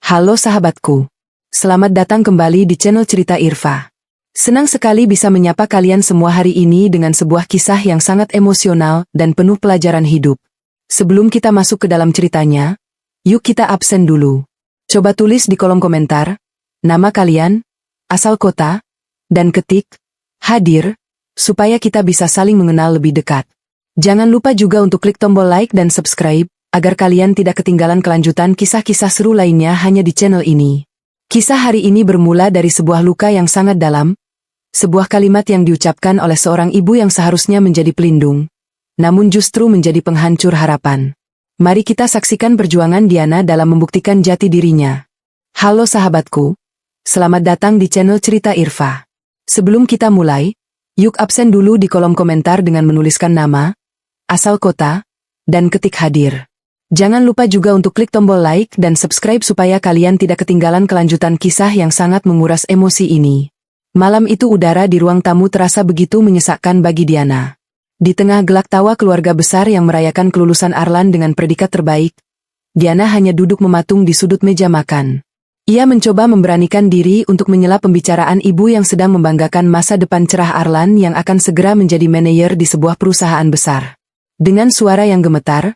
Halo sahabatku. Selamat datang kembali di channel Cerita Irfa. Senang sekali bisa menyapa kalian semua hari ini dengan sebuah kisah yang sangat emosional dan penuh pelajaran hidup. Sebelum kita masuk ke dalam ceritanya, yuk kita absen dulu. Coba tulis di kolom komentar, nama kalian, asal kota, dan ketik, hadir, supaya kita bisa saling mengenal lebih dekat. Jangan lupa juga untuk klik tombol like dan subscribe, agar kalian tidak ketinggalan kelanjutan kisah-kisah seru lainnya hanya di channel ini. Kisah hari ini bermula dari sebuah luka yang sangat dalam, sebuah kalimat yang diucapkan oleh seorang ibu yang seharusnya menjadi pelindung, namun justru menjadi penghancur harapan. Mari kita saksikan perjuangan Diana dalam membuktikan jati dirinya. Halo sahabatku, selamat datang di channel Cerita Irfa. Sebelum kita mulai, yuk absen dulu di kolom komentar dengan menuliskan nama, asal kota, dan ketik hadir. Jangan lupa juga untuk klik tombol like dan subscribe supaya kalian tidak ketinggalan kelanjutan kisah yang sangat menguras emosi ini. Malam itu udara di ruang tamu terasa begitu menyesakkan bagi Diana. Di tengah gelak tawa keluarga besar yang merayakan kelulusan Arlan dengan predikat terbaik, Diana hanya duduk mematung di sudut meja makan. Ia mencoba memberanikan diri untuk menyela pembicaraan ibu yang sedang membanggakan masa depan cerah Arlan yang akan segera menjadi manajer di sebuah perusahaan besar. Dengan suara yang gemetar,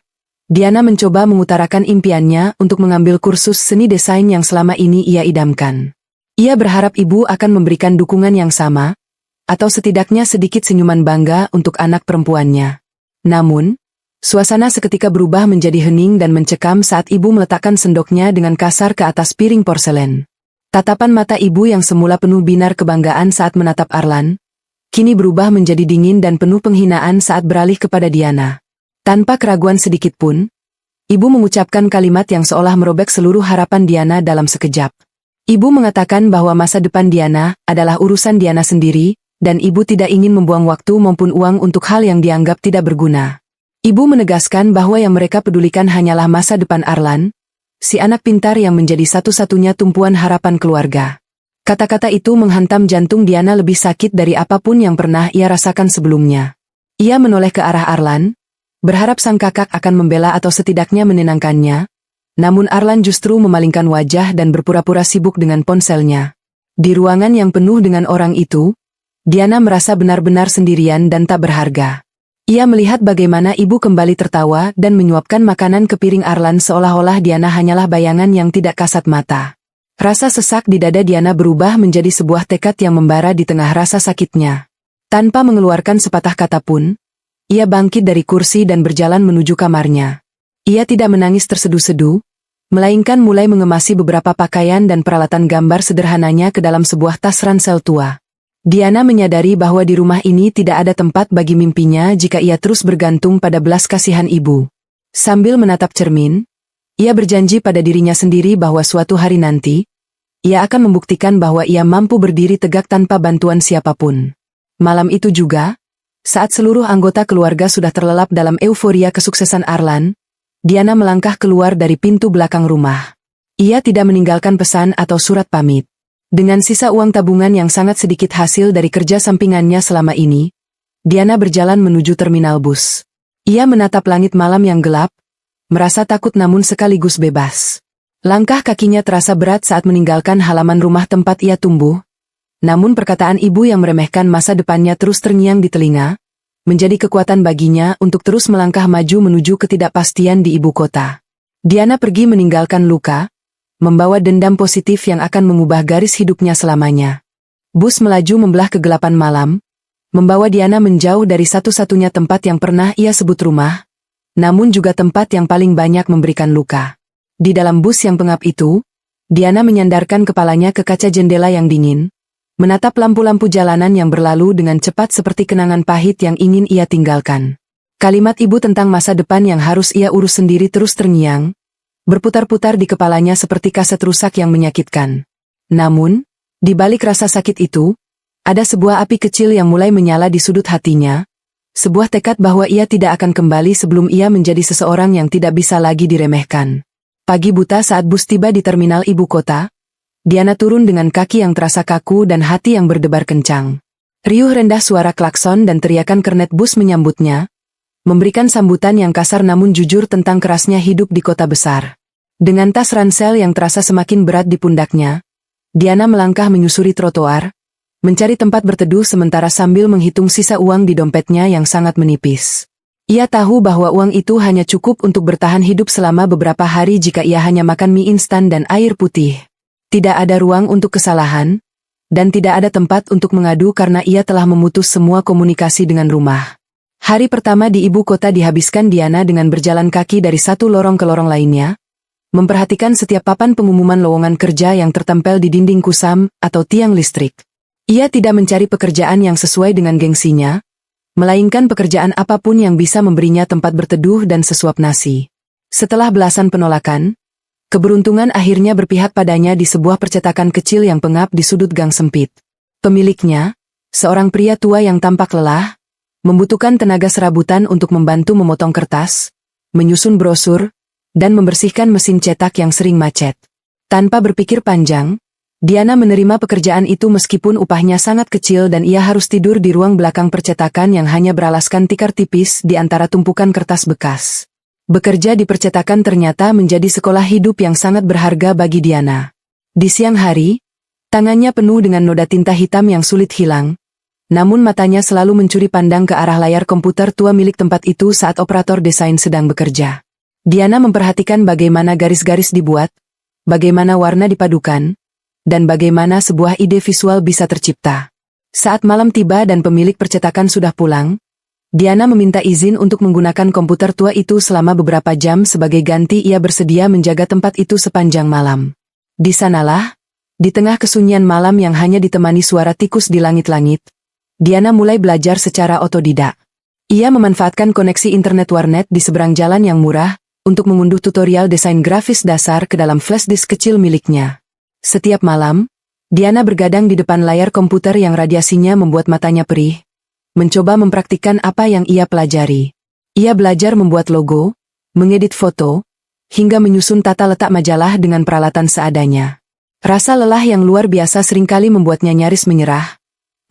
Diana mencoba mengutarakan impiannya untuk mengambil kursus seni desain yang selama ini ia idamkan. Ia berharap ibu akan memberikan dukungan yang sama, atau setidaknya sedikit senyuman bangga untuk anak perempuannya. Namun, suasana seketika berubah menjadi hening dan mencekam saat ibu meletakkan sendoknya dengan kasar ke atas piring porselen. Tatapan mata ibu yang semula penuh binar kebanggaan saat menatap Arlan, kini berubah menjadi dingin dan penuh penghinaan saat beralih kepada Diana. Tanpa keraguan sedikit pun, ibu mengucapkan kalimat yang seolah merobek seluruh harapan Diana dalam sekejap. Ibu mengatakan bahwa masa depan Diana adalah urusan Diana sendiri, dan ibu tidak ingin membuang waktu maupun uang untuk hal yang dianggap tidak berguna. Ibu menegaskan bahwa yang mereka pedulikan hanyalah masa depan Arlan, si anak pintar yang menjadi satu-satunya tumpuan harapan keluarga. Kata-kata itu menghantam jantung Diana lebih sakit dari apapun yang pernah ia rasakan sebelumnya. Ia menoleh ke arah Arlan, berharap sang kakak akan membela atau setidaknya menenangkannya, namun Arlan justru memalingkan wajah dan berpura-pura sibuk dengan ponselnya. Di ruangan yang penuh dengan orang itu, Diana merasa benar-benar sendirian dan tak berharga. Ia melihat bagaimana ibu kembali tertawa dan menyuapkan makanan ke piring Arlan seolah-olah Diana hanyalah bayangan yang tidak kasat mata. Rasa sesak di dada Diana berubah menjadi sebuah tekad yang membara di tengah rasa sakitnya. Tanpa mengeluarkan sepatah kata pun, ia bangkit dari kursi dan berjalan menuju kamarnya. Ia tidak menangis terseduh-seduh, melainkan mulai mengemasi beberapa pakaian dan peralatan gambar sederhananya ke dalam sebuah tas ransel tua. Diana menyadari bahwa di rumah ini tidak ada tempat bagi mimpinya jika ia terus bergantung pada belas kasihan ibu. Sambil menatap cermin, ia berjanji pada dirinya sendiri bahwa suatu hari nanti, ia akan membuktikan bahwa ia mampu berdiri tegak tanpa bantuan siapapun. Malam itu juga, saat seluruh anggota keluarga sudah terlelap dalam euforia kesuksesan Arlan, Diana melangkah keluar dari pintu belakang rumah. Ia tidak meninggalkan pesan atau surat pamit. Dengan sisa uang tabungan yang sangat sedikit hasil dari kerja sampingannya selama ini, Diana berjalan menuju terminal bus. Ia menatap langit malam yang gelap, merasa takut namun sekaligus bebas. Langkah kakinya terasa berat saat meninggalkan halaman rumah tempat ia tumbuh, namun perkataan ibu yang meremehkan masa depannya terus terngiang di telinga, menjadi kekuatan baginya untuk terus melangkah maju menuju ketidakpastian di ibu kota. Diana pergi meninggalkan luka, membawa dendam positif yang akan mengubah garis hidupnya selamanya. Bus melaju membelah kegelapan malam, membawa Diana menjauh dari satu-satunya tempat yang pernah ia sebut rumah, namun juga tempat yang paling banyak memberikan luka. Di dalam bus yang pengap itu, Diana menyandarkan kepalanya ke kaca jendela yang dingin, menatap lampu-lampu jalanan yang berlalu dengan cepat seperti kenangan pahit yang ingin ia tinggalkan. Kalimat ibu tentang masa depan yang harus ia urus sendiri terus terngiang, berputar-putar di kepalanya seperti kaset rusak yang menyakitkan. Namun, di balik rasa sakit itu, ada sebuah api kecil yang mulai menyala di sudut hatinya, sebuah tekad bahwa ia tidak akan kembali sebelum ia menjadi seseorang yang tidak bisa lagi diremehkan. Pagi buta saat bus tiba di terminal ibu kota, Diana turun dengan kaki yang terasa kaku dan hati yang berdebar kencang. Riuh rendah suara klakson dan teriakan kernet bus menyambutnya, memberikan sambutan yang kasar namun jujur tentang kerasnya hidup di kota besar. Dengan tas ransel yang terasa semakin berat di pundaknya, Diana melangkah menyusuri trotoar, mencari tempat berteduh sementara sambil menghitung sisa uang di dompetnya yang sangat menipis. Ia tahu bahwa uang itu hanya cukup untuk bertahan hidup selama beberapa hari jika ia hanya makan mie instan dan air putih. Tidak ada ruang untuk kesalahan, dan tidak ada tempat untuk mengadu karena ia telah memutus semua komunikasi dengan rumah. Hari pertama di ibu kota dihabiskan Diana dengan berjalan kaki dari satu lorong ke lorong lainnya, memperhatikan setiap papan pengumuman lowongan kerja yang tertempel di dinding kusam atau tiang listrik. Ia tidak mencari pekerjaan yang sesuai dengan gengsinya, melainkan pekerjaan apapun yang bisa memberinya tempat berteduh dan sesuap nasi. Setelah belasan penolakan, keberuntungan akhirnya berpihak padanya di sebuah percetakan kecil yang pengap di sudut gang sempit. Pemiliknya, seorang pria tua yang tampak lelah, membutuhkan tenaga serabutan untuk membantu memotong kertas, menyusun brosur, dan membersihkan mesin cetak yang sering macet. Tanpa berpikir panjang, Diana menerima pekerjaan itu meskipun upahnya sangat kecil dan ia harus tidur di ruang belakang percetakan yang hanya beralaskan tikar tipis di antara tumpukan kertas bekas. Bekerja di percetakan ternyata menjadi sekolah hidup yang sangat berharga bagi Diana. Di siang hari, tangannya penuh dengan noda tinta hitam yang sulit hilang, namun matanya selalu mencuri pandang ke arah layar komputer tua milik tempat itu saat operator desain sedang bekerja. Diana memperhatikan bagaimana garis-garis dibuat, bagaimana warna dipadukan, dan bagaimana sebuah ide visual bisa tercipta. Saat malam tiba dan pemilik percetakan sudah pulang, Diana meminta izin untuk menggunakan komputer tua itu selama beberapa jam sebagai ganti ia bersedia menjaga tempat itu sepanjang malam. Di sanalah, di tengah kesunyian malam yang hanya ditemani suara tikus di langit-langit, Diana mulai belajar secara otodidak. Ia memanfaatkan koneksi internet warnet di seberang jalan yang murah, untuk mengunduh tutorial desain grafis dasar ke dalam flash disk kecil miliknya. Setiap malam, Diana bergadang di depan layar komputer yang radiasinya membuat matanya perih, mencoba mempraktikkan apa yang ia pelajari. Ia belajar membuat logo, mengedit foto, hingga menyusun tata letak majalah dengan peralatan seadanya. Rasa lelah yang luar biasa seringkali membuatnya nyaris menyerah,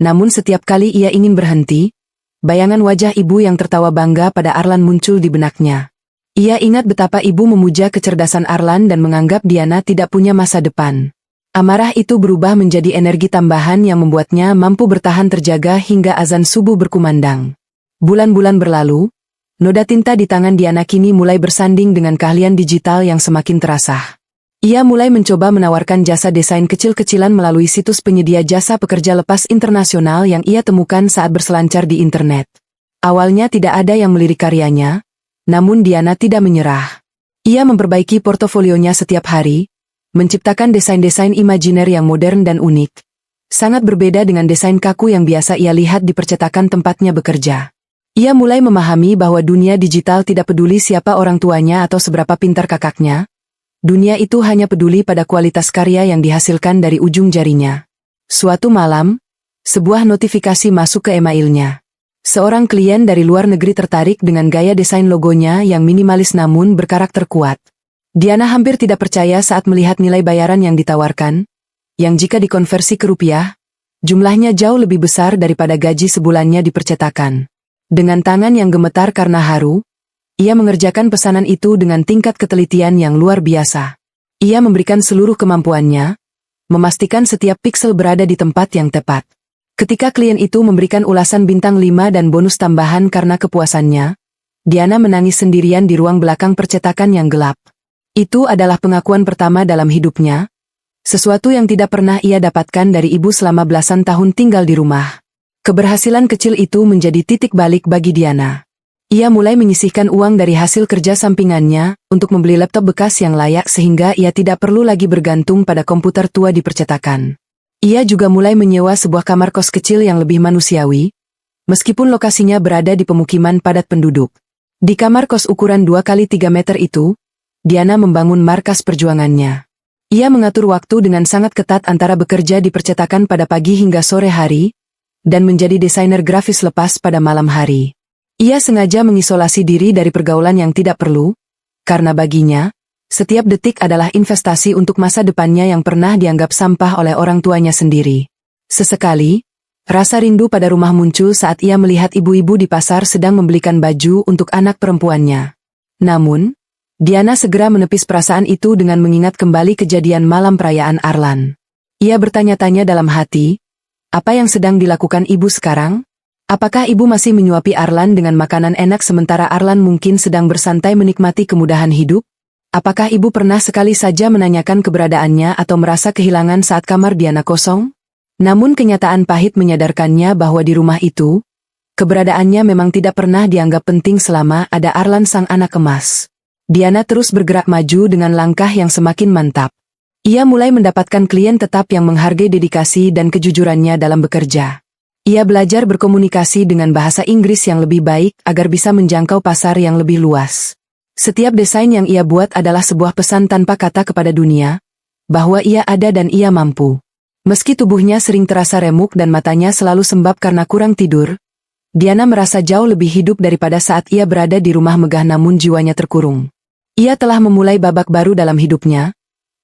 namun setiap kali ia ingin berhenti, bayangan wajah ibu yang tertawa bangga pada Arlan muncul di benaknya. Ia ingat betapa ibu memuja kecerdasan Arlan dan menganggap Diana tidak punya masa depan. Amarah itu berubah menjadi energi tambahan yang membuatnya mampu bertahan terjaga hingga azan subuh berkumandang. Bulan-bulan berlalu, noda tinta di tangan Diana kini mulai bersanding dengan keahlian digital yang semakin terasah. Ia mulai mencoba menawarkan jasa desain kecil-kecilan melalui situs penyedia jasa pekerja lepas internasional yang ia temukan saat berselancar di internet. Awalnya tidak ada yang melirik karyanya, namun Diana tidak menyerah. Ia memperbaiki portofolionya setiap hari, menciptakan desain-desain imajiner yang modern dan unik, sangat berbeda dengan desain kaku yang biasa ia lihat di percetakan tempatnya bekerja. Ia mulai memahami bahwa dunia digital tidak peduli siapa orang tuanya atau seberapa pintar kakaknya, dunia itu hanya peduli pada kualitas karya yang dihasilkan dari ujung jarinya. Suatu malam, sebuah notifikasi masuk ke emailnya. Seorang klien dari luar negeri tertarik dengan gaya desain logonya yang minimalis namun berkarakter kuat. Diana hampir tidak percaya saat melihat nilai bayaran yang ditawarkan, yang jika dikonversi ke rupiah, jumlahnya jauh lebih besar daripada gaji sebulannya di percetakan. Dengan tangan yang gemetar karena haru, ia mengerjakan pesanan itu dengan tingkat ketelitian yang luar biasa. Ia memberikan seluruh kemampuannya, memastikan setiap piksel berada di tempat yang tepat. Ketika klien itu memberikan ulasan bintang 5 dan bonus tambahan karena kepuasannya, Diana menangis sendirian di ruang belakang percetakan yang gelap. Itu adalah pengakuan pertama dalam hidupnya, sesuatu yang tidak pernah ia dapatkan dari ibu selama belasan tahun tinggal di rumah. Keberhasilan kecil itu menjadi titik balik bagi Diana. Ia mulai menyisihkan uang dari hasil kerja sampingannya untuk membeli laptop bekas yang layak sehingga ia tidak perlu lagi bergantung pada komputer tua di percetakan. Ia juga mulai menyewa sebuah kamar kos kecil yang lebih manusiawi, meskipun lokasinya berada di pemukiman padat penduduk. Di kamar kos ukuran 2 kali 3 meter itu, Diana membangun markas perjuangannya. Ia mengatur waktu dengan sangat ketat antara bekerja di percetakan pada pagi hingga sore hari, dan menjadi desainer grafis lepas pada malam hari. Ia sengaja mengisolasi diri dari pergaulan yang tidak perlu, karena baginya, setiap detik adalah investasi untuk masa depannya yang pernah dianggap sampah oleh orang tuanya sendiri. Sesekali, rasa rindu pada rumah muncul saat ia melihat ibu-ibu di pasar sedang membelikan baju untuk anak perempuannya. Namun, Diana segera menepis perasaan itu dengan mengingat kembali kejadian malam perayaan Arlan. Ia bertanya-tanya dalam hati, apa yang sedang dilakukan ibu sekarang? Apakah ibu masih menyuapi Arlan dengan makanan enak sementara Arlan mungkin sedang bersantai menikmati kemudahan hidup? Apakah ibu pernah sekali saja menanyakan keberadaannya atau merasa kehilangan saat kamar Diana kosong? Namun kenyataan pahit menyadarkannya bahwa di rumah itu, keberadaannya memang tidak pernah dianggap penting selama ada Arlan sang anak emas. Diana terus bergerak maju dengan langkah yang semakin mantap. Ia mulai mendapatkan klien tetap yang menghargai dedikasi dan kejujurannya dalam bekerja. Ia belajar berkomunikasi dengan bahasa Inggris yang lebih baik agar bisa menjangkau pasar yang lebih luas. Setiap desain yang ia buat adalah sebuah pesan tanpa kata kepada dunia, bahwa ia ada dan ia mampu. Meski tubuhnya sering terasa remuk dan matanya selalu sembab karena kurang tidur, Diana merasa jauh lebih hidup daripada saat ia berada di rumah megah namun jiwanya terkurung. Ia telah memulai babak baru dalam hidupnya,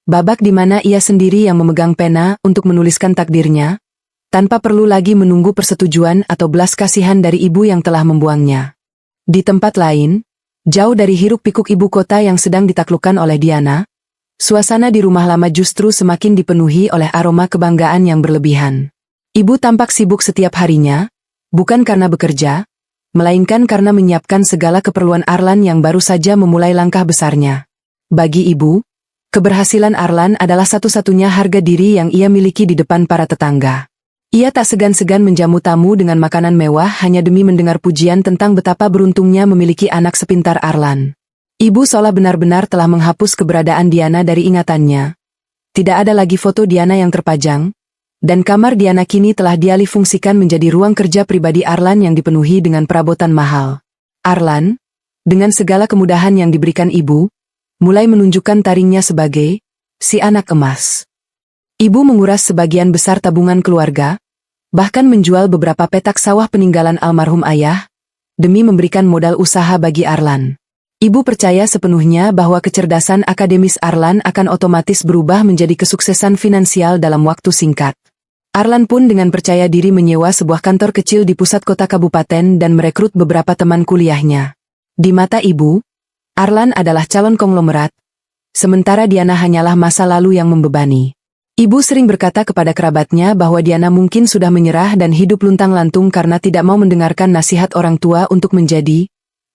babak di mana ia sendiri yang memegang pena untuk menuliskan takdirnya, tanpa perlu lagi menunggu persetujuan atau belas kasihan dari ibu yang telah membuangnya. Di tempat lain, jauh dari hiruk-pikuk ibu kota yang sedang ditaklukkan oleh Diana, suasana di rumah lama justru semakin dipenuhi oleh aroma kebanggaan yang berlebihan. Ibu tampak sibuk setiap harinya, bukan karena bekerja, melainkan karena menyiapkan segala keperluan Arlan yang baru saja memulai langkah besarnya. Bagi ibu, keberhasilan Arlan adalah satu-satunya harga diri yang ia miliki di depan para tetangga. Ia tak segan-segan menjamu tamu dengan makanan mewah hanya demi mendengar pujian tentang betapa beruntungnya memiliki anak sepintar Arlan. Ibu seolah benar-benar telah menghapus keberadaan Diana dari ingatannya. Tidak ada lagi foto Diana yang terpajang, dan kamar Diana kini telah dialihfungsikan menjadi ruang kerja pribadi Arlan yang dipenuhi dengan perabotan mahal. Arlan, dengan segala kemudahan yang diberikan ibu, mulai menunjukkan taringnya sebagai si anak emas. Ibu menguras sebagian besar tabungan keluarga, bahkan menjual beberapa petak sawah peninggalan almarhum ayah, demi memberikan modal usaha bagi Arlan. Ibu percaya sepenuhnya bahwa kecerdasan akademis Arlan akan otomatis berubah menjadi kesuksesan finansial dalam waktu singkat. Arlan pun dengan percaya diri menyewa sebuah kantor kecil di pusat kota kabupaten dan merekrut beberapa teman kuliahnya. Di mata ibu, Arlan adalah calon konglomerat, sementara Diana hanyalah masa lalu yang membebani. Ibu sering berkata kepada kerabatnya bahwa Diana mungkin sudah menyerah dan hidup luntang-lantung karena tidak mau mendengarkan nasihat orang tua untuk menjadi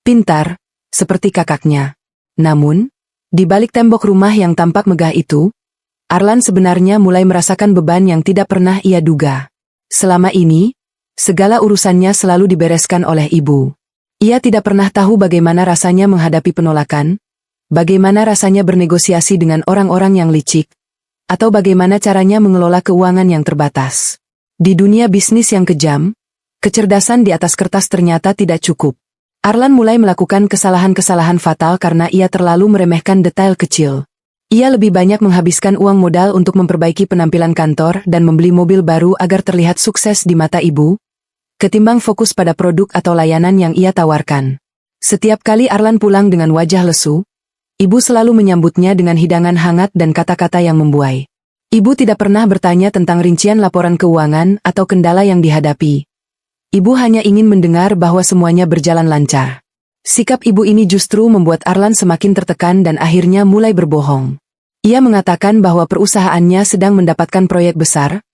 pintar, seperti kakaknya. Namun, di balik tembok rumah yang tampak megah itu, Arlan sebenarnya mulai merasakan beban yang tidak pernah ia duga. Selama ini, segala urusannya selalu dibereskan oleh ibu. Ia tidak pernah tahu bagaimana rasanya menghadapi penolakan, bagaimana rasanya bernegosiasi dengan orang-orang yang licik, atau bagaimana caranya mengelola keuangan yang terbatas. Di dunia bisnis yang kejam, kecerdasan di atas kertas ternyata tidak cukup. Arlan mulai melakukan kesalahan-kesalahan fatal karena ia terlalu meremehkan detail kecil. Ia lebih banyak menghabiskan uang modal untuk memperbaiki penampilan kantor dan membeli mobil baru agar terlihat sukses di mata ibu, ketimbang fokus pada produk atau layanan yang ia tawarkan. Setiap kali Arlan pulang dengan wajah lesu, ibu selalu menyambutnya dengan hidangan hangat dan kata-kata yang membuai. Ibu tidak pernah bertanya tentang rincian laporan keuangan atau kendala yang dihadapi. Ibu hanya ingin mendengar bahwa semuanya berjalan lancar. Sikap ibu ini justru membuat Arlan semakin tertekan dan akhirnya mulai berbohong. Ia mengatakan bahwa perusahaannya sedang mendapatkan proyek besar,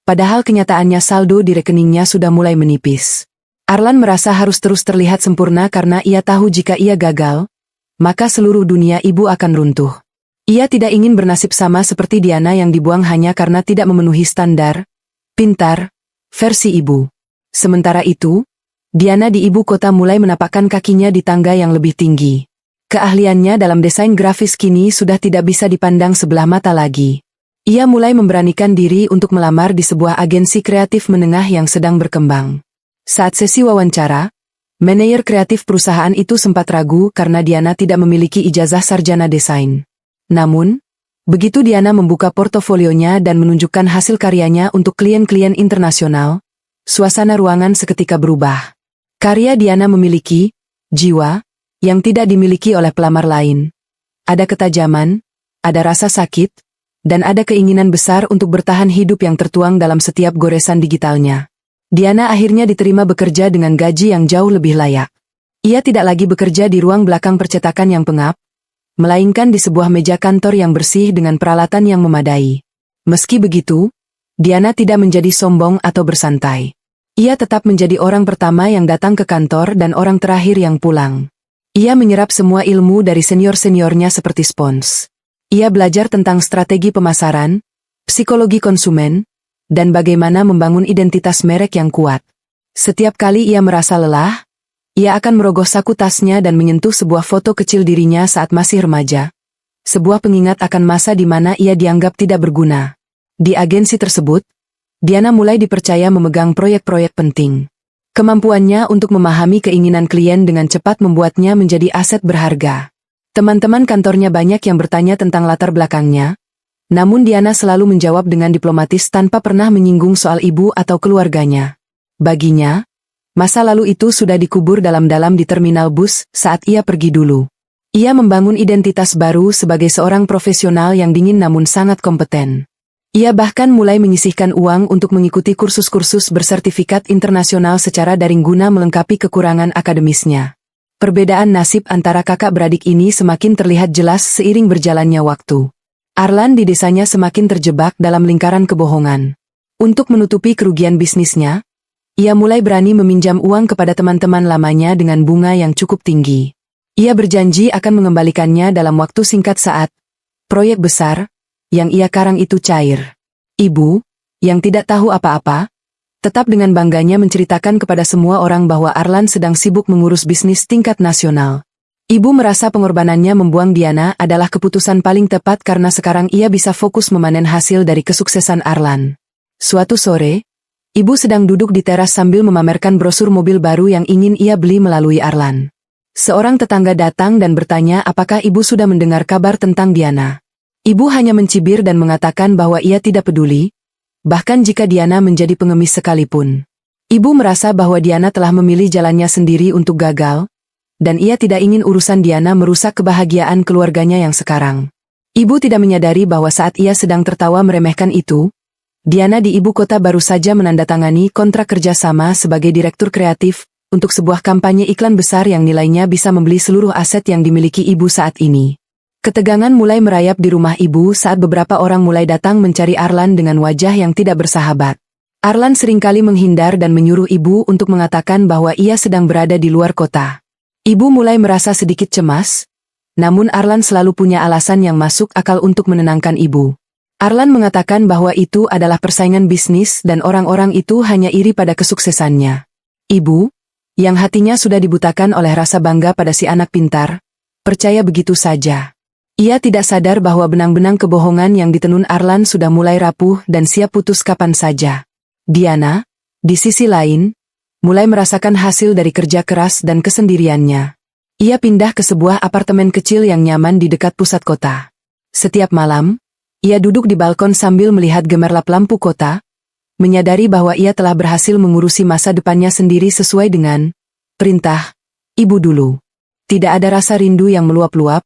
padahal kenyataannya saldo di rekeningnya sudah mulai menipis. Arlan merasa harus terus terlihat sempurna karena ia tahu jika ia gagal, maka seluruh dunia ibu akan runtuh. Ia tidak ingin bernasib sama seperti Diana yang dibuang hanya karena tidak memenuhi standar pintar versi ibu. Sementara itu, Diana di ibu kota mulai menapakkan kakinya di tangga yang lebih tinggi. Keahliannya dalam desain grafis kini sudah tidak bisa dipandang sebelah mata lagi. Ia mulai memberanikan diri untuk melamar di sebuah agensi kreatif menengah yang sedang berkembang. Saat sesi wawancara, manajer kreatif perusahaan itu sempat ragu karena Diana tidak memiliki ijazah sarjana desain. Namun, begitu Diana membuka portofolionya dan menunjukkan hasil karyanya untuk klien-klien internasional, suasana ruangan seketika berubah. Karya Diana memiliki jiwa yang tidak dimiliki oleh pelamar lain. Ada ketajaman, ada rasa sakit, dan ada keinginan besar untuk bertahan hidup yang tertuang dalam setiap goresan digitalnya. Diana akhirnya diterima bekerja dengan gaji yang jauh lebih layak. Ia tidak lagi bekerja di ruang belakang percetakan yang pengap, melainkan di sebuah meja kantor yang bersih dengan peralatan yang memadai. Meski begitu, Diana tidak menjadi sombong atau bersantai. Ia tetap menjadi orang pertama yang datang ke kantor dan orang terakhir yang pulang. Ia menyerap semua ilmu dari senior-seniornya seperti spons. Ia belajar tentang strategi pemasaran, psikologi konsumen, dan bagaimana membangun identitas merek yang kuat. Setiap kali ia merasa lelah, ia akan merogoh saku tasnya dan menyentuh sebuah foto kecil dirinya saat masih remaja. Sebuah pengingat akan masa di mana ia dianggap tidak berguna. Di agensi tersebut, Diana mulai dipercaya memegang proyek-proyek penting. Kemampuannya untuk memahami keinginan klien dengan cepat membuatnya menjadi aset berharga. Teman-teman kantornya banyak yang bertanya tentang latar belakangnya, namun Diana selalu menjawab dengan diplomatis tanpa pernah menyinggung soal ibu atau keluarganya. Baginya, masa lalu itu sudah dikubur dalam-dalam di terminal bus saat ia pergi dulu. Ia membangun identitas baru sebagai seorang profesional yang dingin namun sangat kompeten. Ia bahkan mulai menyisihkan uang untuk mengikuti kursus-kursus bersertifikat internasional secara daring guna melengkapi kekurangan akademisnya. Perbedaan nasib antara kakak beradik ini semakin terlihat jelas seiring berjalannya waktu. Arlan di desanya semakin terjebak dalam lingkaran kebohongan. Untuk menutupi kerugian bisnisnya, ia mulai berani meminjam uang kepada teman-teman lamanya dengan bunga yang cukup tinggi. Ia berjanji akan mengembalikannya dalam waktu singkat saat proyek besar yang ia karang itu cair. Ibu, yang tidak tahu apa-apa, tetap dengan bangganya menceritakan kepada semua orang bahwa Arlan sedang sibuk mengurus bisnis tingkat nasional. Ibu merasa pengorbanannya membuang Diana adalah keputusan paling tepat karena sekarang ia bisa fokus memanen hasil dari kesuksesan Arlan. Suatu sore, ibu sedang duduk di teras sambil memamerkan brosur mobil baru yang ingin ia beli melalui Arlan. Seorang tetangga datang dan bertanya apakah ibu sudah mendengar kabar tentang Diana. Ibu hanya mencibir dan mengatakan bahwa ia tidak peduli, bahkan jika Diana menjadi pengemis sekalipun. Ibu merasa bahwa Diana telah memilih jalannya sendiri untuk gagal, dan ia tidak ingin urusan Diana merusak kebahagiaan keluarganya yang sekarang. Ibu tidak menyadari bahwa saat ia sedang tertawa meremehkan itu, Diana di ibu kota baru saja menandatangani kontrak kerjasama sebagai direktur kreatif untuk sebuah kampanye iklan besar yang nilainya bisa membeli seluruh aset yang dimiliki ibu saat ini. Ketegangan mulai merayap di rumah ibu saat beberapa orang mulai datang mencari Arlan dengan wajah yang tidak bersahabat. Arlan seringkali menghindar dan menyuruh ibu untuk mengatakan bahwa ia sedang berada di luar kota. Ibu mulai merasa sedikit cemas, namun Arlan selalu punya alasan yang masuk akal untuk menenangkan ibu. Arlan mengatakan bahwa itu adalah persaingan bisnis dan orang-orang itu hanya iri pada kesuksesannya. Ibu, yang hatinya sudah dibutakan oleh rasa bangga pada si anak pintar, percaya begitu saja. Ia tidak sadar bahwa benang-benang kebohongan yang ditenun Arlan sudah mulai rapuh dan siap putus kapan saja. Diana, di sisi lain, mulai merasakan hasil dari kerja keras dan kesendiriannya. Ia pindah ke sebuah apartemen kecil yang nyaman di dekat pusat kota. Setiap malam, ia duduk di balkon sambil melihat gemerlap lampu kota, menyadari bahwa ia telah berhasil mengurusi masa depannya sendiri sesuai dengan perintah ibu dulu. Tidak ada rasa rindu yang meluap-luap,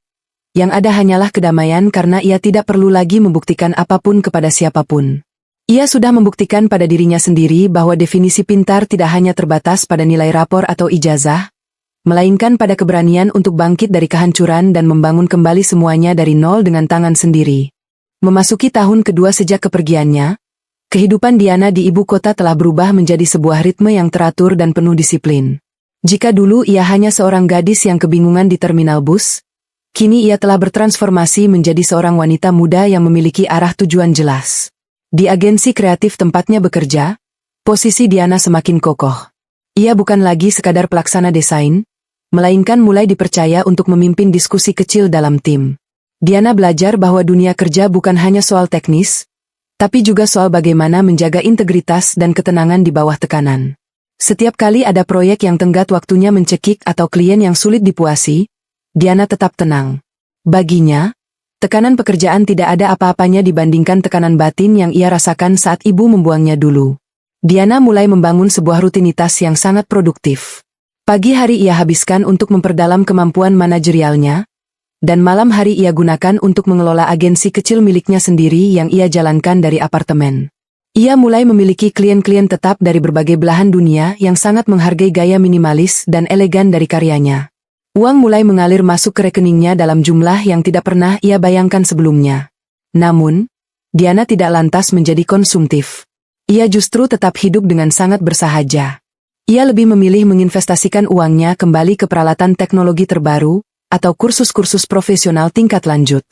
yang ada hanyalah kedamaian karena ia tidak perlu lagi membuktikan apapun kepada siapapun. Ia sudah membuktikan pada dirinya sendiri bahwa definisi pintar tidak hanya terbatas pada nilai rapor atau ijazah, melainkan pada keberanian untuk bangkit dari kehancuran dan membangun kembali semuanya dari nol dengan tangan sendiri. Memasuki tahun kedua sejak kepergiannya, kehidupan Diana di ibu kota telah berubah menjadi sebuah ritme yang teratur dan penuh disiplin. Jika dulu ia hanya seorang gadis yang kebingungan di terminal bus, kini ia telah bertransformasi menjadi seorang wanita muda yang memiliki arah tujuan jelas. Di agensi kreatif tempatnya bekerja, posisi Diana semakin kokoh. Ia bukan lagi sekadar pelaksana desain, melainkan mulai dipercaya untuk memimpin diskusi kecil dalam tim. Diana belajar bahwa dunia kerja bukan hanya soal teknis, tapi juga soal bagaimana menjaga integritas dan ketenangan di bawah tekanan. Setiap kali ada proyek yang tenggat waktunya mencekik atau klien yang sulit dipuasi, Diana tetap tenang. Baginya, tekanan pekerjaan tidak ada apa-apanya dibandingkan tekanan batin yang ia rasakan saat ibu membuangnya dulu. Diana mulai membangun sebuah rutinitas yang sangat produktif. Pagi hari ia habiskan untuk memperdalam kemampuan manajerialnya, dan malam hari ia gunakan untuk mengelola agensi kecil miliknya sendiri yang ia jalankan dari apartemen. Ia mulai memiliki klien-klien tetap dari berbagai belahan dunia yang sangat menghargai gaya minimalis dan elegan dari karyanya. Uang mulai mengalir masuk ke rekeningnya dalam jumlah yang tidak pernah ia bayangkan sebelumnya. Namun, Diana tidak lantas menjadi konsumtif. Ia justru tetap hidup dengan sangat bersahaja. Ia lebih memilih menginvestasikan uangnya kembali ke peralatan teknologi terbaru, atau kursus-kursus profesional tingkat lanjut.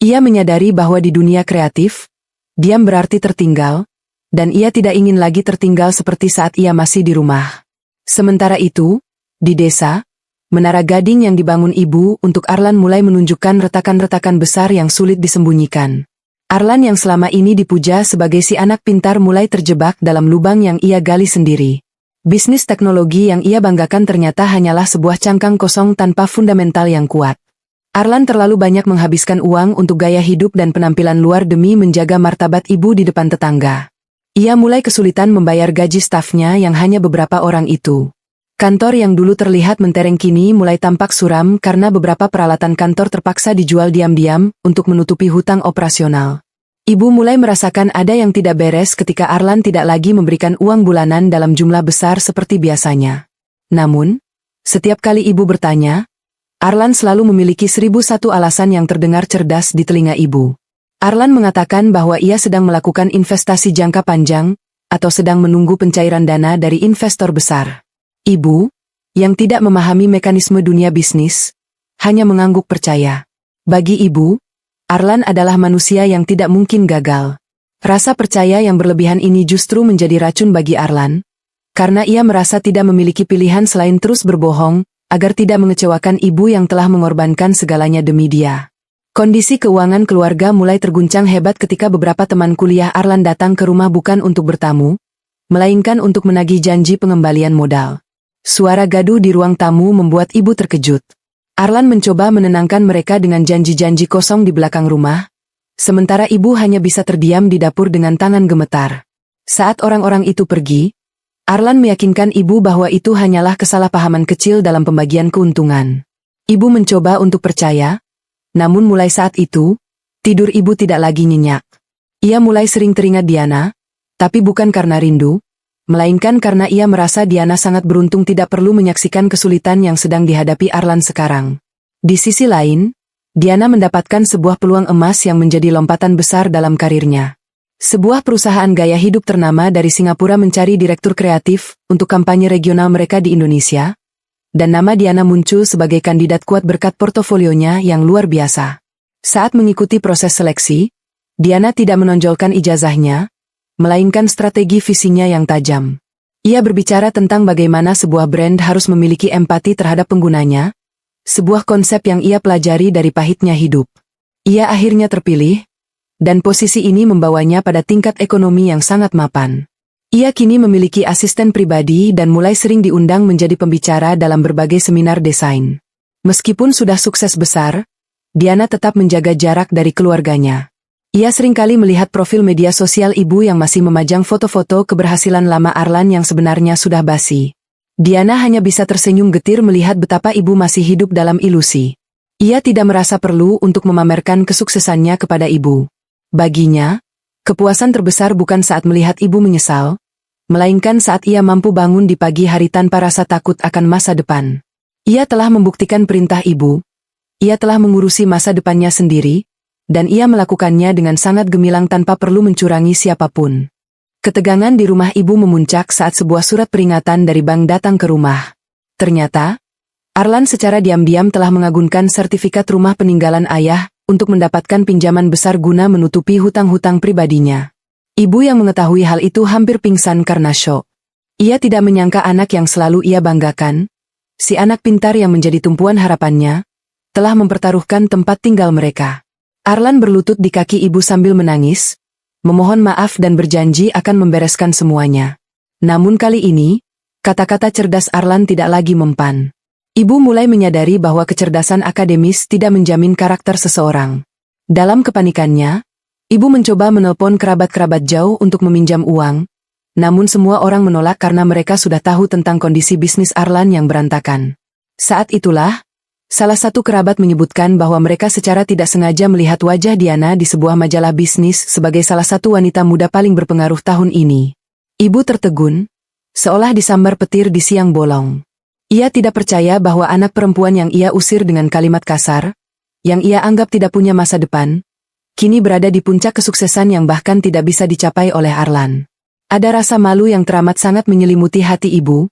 Ia menyadari bahwa di dunia kreatif, diam berarti tertinggal, dan ia tidak ingin lagi tertinggal seperti saat ia masih di rumah. Sementara itu, di desa, menara gading yang dibangun ibu untuk Arlan mulai menunjukkan retakan-retakan besar yang sulit disembunyikan. Arlan yang selama ini dipuja sebagai si anak pintar mulai terjebak dalam lubang yang ia gali sendiri. Bisnis teknologi yang ia banggakan ternyata hanyalah sebuah cangkang kosong tanpa fundamental yang kuat. Arlan terlalu banyak menghabiskan uang untuk gaya hidup dan penampilan luar demi menjaga martabat ibu di depan tetangga. Ia mulai kesulitan membayar gaji stafnya yang hanya beberapa orang itu. Kantor yang dulu terlihat mentereng kini mulai tampak suram karena beberapa peralatan kantor terpaksa dijual diam-diam untuk menutupi hutang operasional. Ibu mulai merasakan ada yang tidak beres ketika Arlan tidak lagi memberikan uang bulanan dalam jumlah besar seperti biasanya. Namun, setiap kali ibu bertanya, Arlan selalu memiliki 1001 alasan yang terdengar cerdas di telinga ibu. Arlan mengatakan bahwa ia sedang melakukan investasi jangka panjang, atau sedang menunggu pencairan dana dari investor besar. Ibu, yang tidak memahami mekanisme dunia bisnis, hanya mengangguk percaya. Bagi ibu, Arlan adalah manusia yang tidak mungkin gagal. Rasa percaya yang berlebihan ini justru menjadi racun bagi Arlan, karena ia merasa tidak memiliki pilihan selain terus berbohong, agar tidak mengecewakan ibu yang telah mengorbankan segalanya demi dia. Kondisi keuangan keluarga mulai terguncang hebat ketika beberapa teman kuliah Arlan datang ke rumah bukan untuk bertamu, melainkan untuk menagih janji pengembalian modal. Suara gaduh di ruang tamu membuat ibu terkejut. Arlan mencoba menenangkan mereka dengan janji-janji kosong di belakang rumah, sementara ibu hanya bisa terdiam di dapur dengan tangan gemetar. Saat orang-orang itu pergi, Arlan meyakinkan ibu bahwa itu hanyalah kesalahpahaman kecil dalam pembagian keuntungan. Ibu mencoba untuk percaya, namun mulai saat itu, tidur ibu tidak lagi nyenyak. Ia mulai sering teringat Diana, tapi bukan karena rindu, melainkan karena ia merasa Diana sangat beruntung tidak perlu menyaksikan kesulitan yang sedang dihadapi Arlan sekarang. Di sisi lain, Diana mendapatkan sebuah peluang emas yang menjadi lompatan besar dalam karirnya. Sebuah perusahaan gaya hidup ternama dari Singapura mencari direktur kreatif untuk kampanye regional mereka di Indonesia, dan nama Diana muncul sebagai kandidat kuat berkat portofolionya yang luar biasa. Saat mengikuti proses seleksi, Diana tidak menonjolkan ijazahnya, melainkan strategi visinya yang tajam. Ia berbicara tentang bagaimana sebuah brand harus memiliki empati terhadap penggunanya, sebuah konsep yang ia pelajari dari pahitnya hidup. Ia akhirnya terpilih, dan posisi ini membawanya pada tingkat ekonomi yang sangat mapan. Ia kini memiliki asisten pribadi dan mulai sering diundang menjadi pembicara dalam berbagai seminar desain. Meskipun sudah sukses besar, Diana tetap menjaga jarak dari keluarganya. Ia seringkali melihat profil media sosial ibu yang masih memajang foto-foto keberhasilan lama Arlan yang sebenarnya sudah basi. Diana hanya bisa tersenyum getir melihat betapa ibu masih hidup dalam ilusi. Ia tidak merasa perlu untuk memamerkan kesuksesannya kepada ibu. Baginya, kepuasan terbesar bukan saat melihat ibu menyesal, melainkan saat ia mampu bangun di pagi hari tanpa rasa takut akan masa depan. Ia telah membuktikan perintah ibu. Ia telah mengurusi masa depannya sendiri, dan ia melakukannya dengan sangat gemilang tanpa perlu mencurangi siapapun. Ketegangan di rumah ibu memuncak saat sebuah surat peringatan dari bank datang ke rumah. Ternyata, Arlan secara diam-diam telah mengagunkan sertifikat rumah peninggalan ayah untuk mendapatkan pinjaman besar guna menutupi hutang-hutang pribadinya. Ibu yang mengetahui hal itu hampir pingsan karena syok. Ia tidak menyangka anak yang selalu ia banggakan, si anak pintar yang menjadi tumpuan harapannya, telah mempertaruhkan tempat tinggal mereka. Arlan berlutut di kaki ibu sambil menangis, memohon maaf dan berjanji akan membereskan semuanya. Namun kali ini, kata-kata cerdas Arlan tidak lagi mempan. Ibu mulai menyadari bahwa kecerdasan akademis tidak menjamin karakter seseorang. Dalam kepanikannya, ibu mencoba menelpon kerabat-kerabat jauh untuk meminjam uang, namun semua orang menolak karena mereka sudah tahu tentang kondisi bisnis Arlan yang berantakan. Saat itulah, salah satu kerabat menyebutkan bahwa mereka secara tidak sengaja melihat wajah Diana di sebuah majalah bisnis sebagai salah satu wanita muda paling berpengaruh tahun ini. Ibu tertegun, seolah disambar petir di siang bolong. Ia tidak percaya bahwa anak perempuan yang ia usir dengan kalimat kasar, yang ia anggap tidak punya masa depan, kini berada di puncak kesuksesan yang bahkan tidak bisa dicapai oleh Arlan. Ada rasa malu yang teramat sangat menyelimuti hati ibu,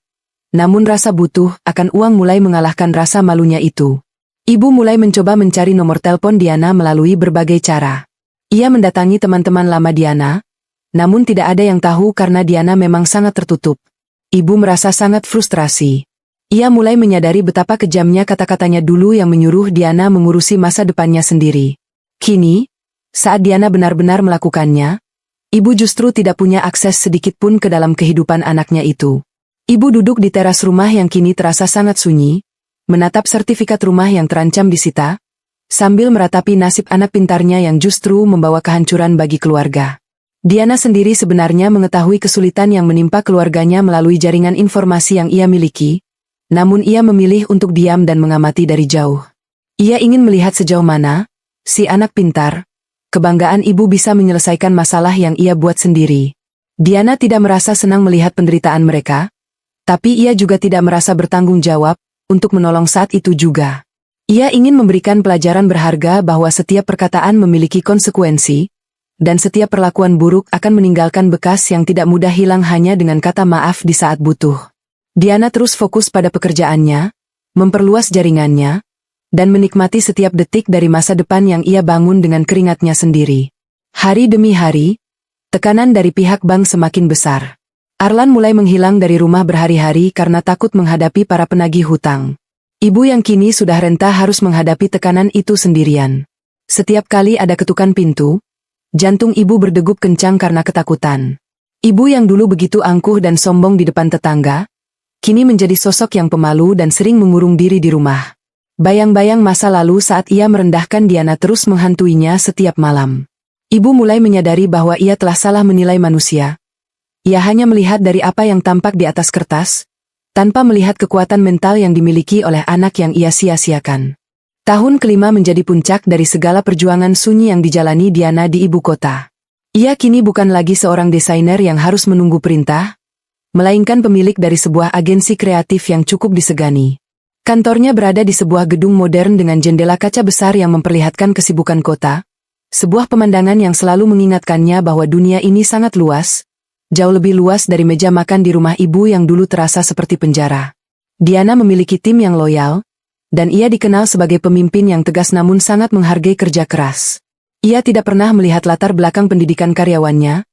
namun rasa butuh akan uang mulai mengalahkan rasa malunya itu. Ibu mulai mencoba mencari nomor telepon Diana melalui berbagai cara. Ia mendatangi teman-teman lama Diana, namun tidak ada yang tahu karena Diana memang sangat tertutup. Ibu merasa sangat frustrasi. Ia mulai menyadari betapa kejamnya kata-katanya dulu yang menyuruh Diana mengurusi masa depannya sendiri. Kini, saat Diana benar-benar melakukannya, ibu justru tidak punya akses sedikit pun ke dalam kehidupan anaknya itu. Ibu duduk di teras rumah yang kini terasa sangat sunyi, menatap sertifikat rumah yang terancam disita, sambil meratapi nasib anak pintarnya yang justru membawa kehancuran bagi keluarga. Diana sendiri sebenarnya mengetahui kesulitan yang menimpa keluarganya melalui jaringan informasi yang ia miliki, namun ia memilih untuk diam dan mengamati dari jauh. Ia ingin melihat sejauh mana si anak pintar, kebanggaan ibu bisa menyelesaikan masalah yang ia buat sendiri. Diana tidak merasa senang melihat penderitaan mereka, tapi ia juga tidak merasa bertanggung jawab untuk menolong saat itu juga. Ia ingin memberikan pelajaran berharga bahwa setiap perkataan memiliki konsekuensi, dan setiap perlakuan buruk akan meninggalkan bekas yang tidak mudah hilang hanya dengan kata maaf di saat butuh. Diana terus fokus pada pekerjaannya, memperluas jaringannya, dan menikmati setiap detik dari masa depan yang ia bangun dengan keringatnya sendiri. Hari demi hari, tekanan dari pihak bank semakin besar. Arlan mulai menghilang dari rumah berhari-hari karena takut menghadapi para penagih hutang. Ibu yang kini sudah renta harus menghadapi tekanan itu sendirian. Setiap kali ada ketukan pintu, jantung ibu berdegup kencang karena ketakutan. Ibu yang dulu begitu angkuh dan sombong di depan tetangga, kini menjadi sosok yang pemalu dan sering mengurung diri di rumah. Bayang-bayang masa lalu saat ia merendahkan Diana terus menghantuinya setiap malam. Ibu mulai menyadari bahwa ia telah salah menilai manusia. Ia hanya melihat dari apa yang tampak di atas kertas, tanpa melihat kekuatan mental yang dimiliki oleh anak yang ia sia-siakan. Tahun kelima menjadi puncak dari segala perjuangan sunyi yang dijalani Diana di ibu kota. Ia kini bukan lagi seorang desainer yang harus menunggu perintah, melainkan pemilik dari sebuah agensi kreatif yang cukup disegani. Kantornya berada di sebuah gedung modern dengan jendela kaca besar yang memperlihatkan kesibukan kota, sebuah pemandangan yang selalu mengingatkannya bahwa dunia ini sangat luas, jauh lebih luas dari meja makan di rumah ibu yang dulu terasa seperti penjara. Diana memiliki tim yang loyal, dan ia dikenal sebagai pemimpin yang tegas namun sangat menghargai kerja keras. Ia tidak pernah melihat latar belakang pendidikan karyawannya,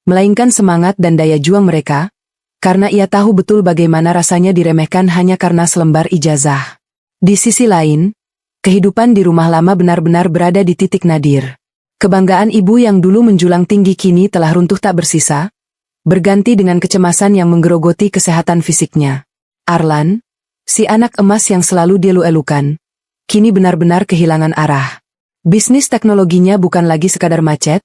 melainkan semangat dan daya juang mereka, karena ia tahu betul bagaimana rasanya diremehkan hanya karena selembar ijazah. Di sisi lain, kehidupan di rumah lama benar-benar berada di titik nadir. Kebanggaan ibu yang dulu menjulang tinggi kini telah runtuh tak bersisa, berganti dengan kecemasan yang menggerogoti kesehatan fisiknya. Arlan, si anak emas yang selalu dielu-elukan, kini benar-benar kehilangan arah. Bisnis teknologinya bukan lagi sekadar macet,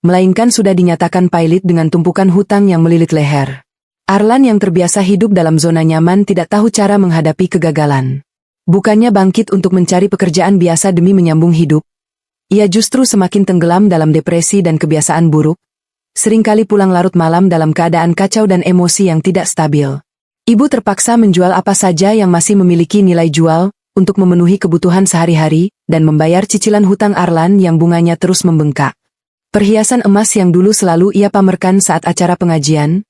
melainkan sudah dinyatakan pailit dengan tumpukan hutang yang melilit leher. Arlan yang terbiasa hidup dalam zona nyaman tidak tahu cara menghadapi kegagalan. Bukannya bangkit untuk mencari pekerjaan biasa demi menyambung hidup, ia justru semakin tenggelam dalam depresi dan kebiasaan buruk, seringkali pulang larut malam dalam keadaan kacau dan emosi yang tidak stabil. Ibu terpaksa menjual apa saja yang masih memiliki nilai jual, untuk memenuhi kebutuhan sehari-hari, dan membayar cicilan hutang Arlan yang bunganya terus membengkak. Perhiasan emas yang dulu selalu ia pamerkan saat acara pengajian,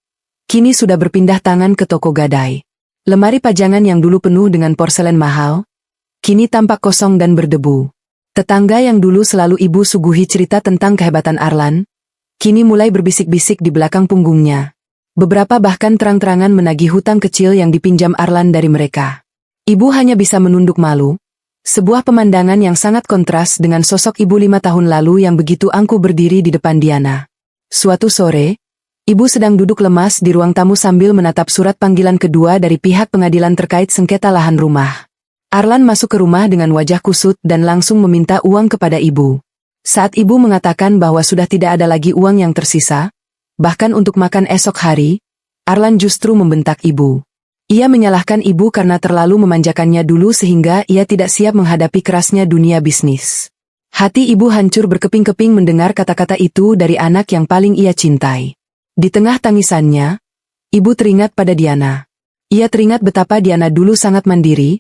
kini sudah berpindah tangan ke toko gadai. Lemari pajangan yang dulu penuh dengan porselen mahal, kini tampak kosong dan berdebu. Tetangga yang dulu selalu ibu suguhi cerita tentang kehebatan Arlan, kini mulai berbisik-bisik di belakang punggungnya. Beberapa bahkan terang-terangan menagih hutang kecil yang dipinjam Arlan dari mereka. Ibu hanya bisa menunduk malu, sebuah pemandangan yang sangat kontras dengan sosok ibu 5 tahun lalu yang begitu angkuh berdiri di depan Diana. Suatu sore, ibu sedang duduk lemas di ruang tamu sambil menatap surat panggilan kedua dari pihak pengadilan terkait sengketa lahan rumah. Arlan masuk ke rumah dengan wajah kusut dan langsung meminta uang kepada ibu. Saat ibu mengatakan bahwa sudah tidak ada lagi uang yang tersisa, bahkan untuk makan esok hari, Arlan justru membentak ibu. Ia menyalahkan ibu karena terlalu memanjakannya dulu sehingga ia tidak siap menghadapi kerasnya dunia bisnis. Hati ibu hancur berkeping-keping mendengar kata-kata itu dari anak yang paling ia cintai. Di tengah tangisannya, ibu teringat pada Diana. Ia teringat betapa Diana dulu sangat mandiri,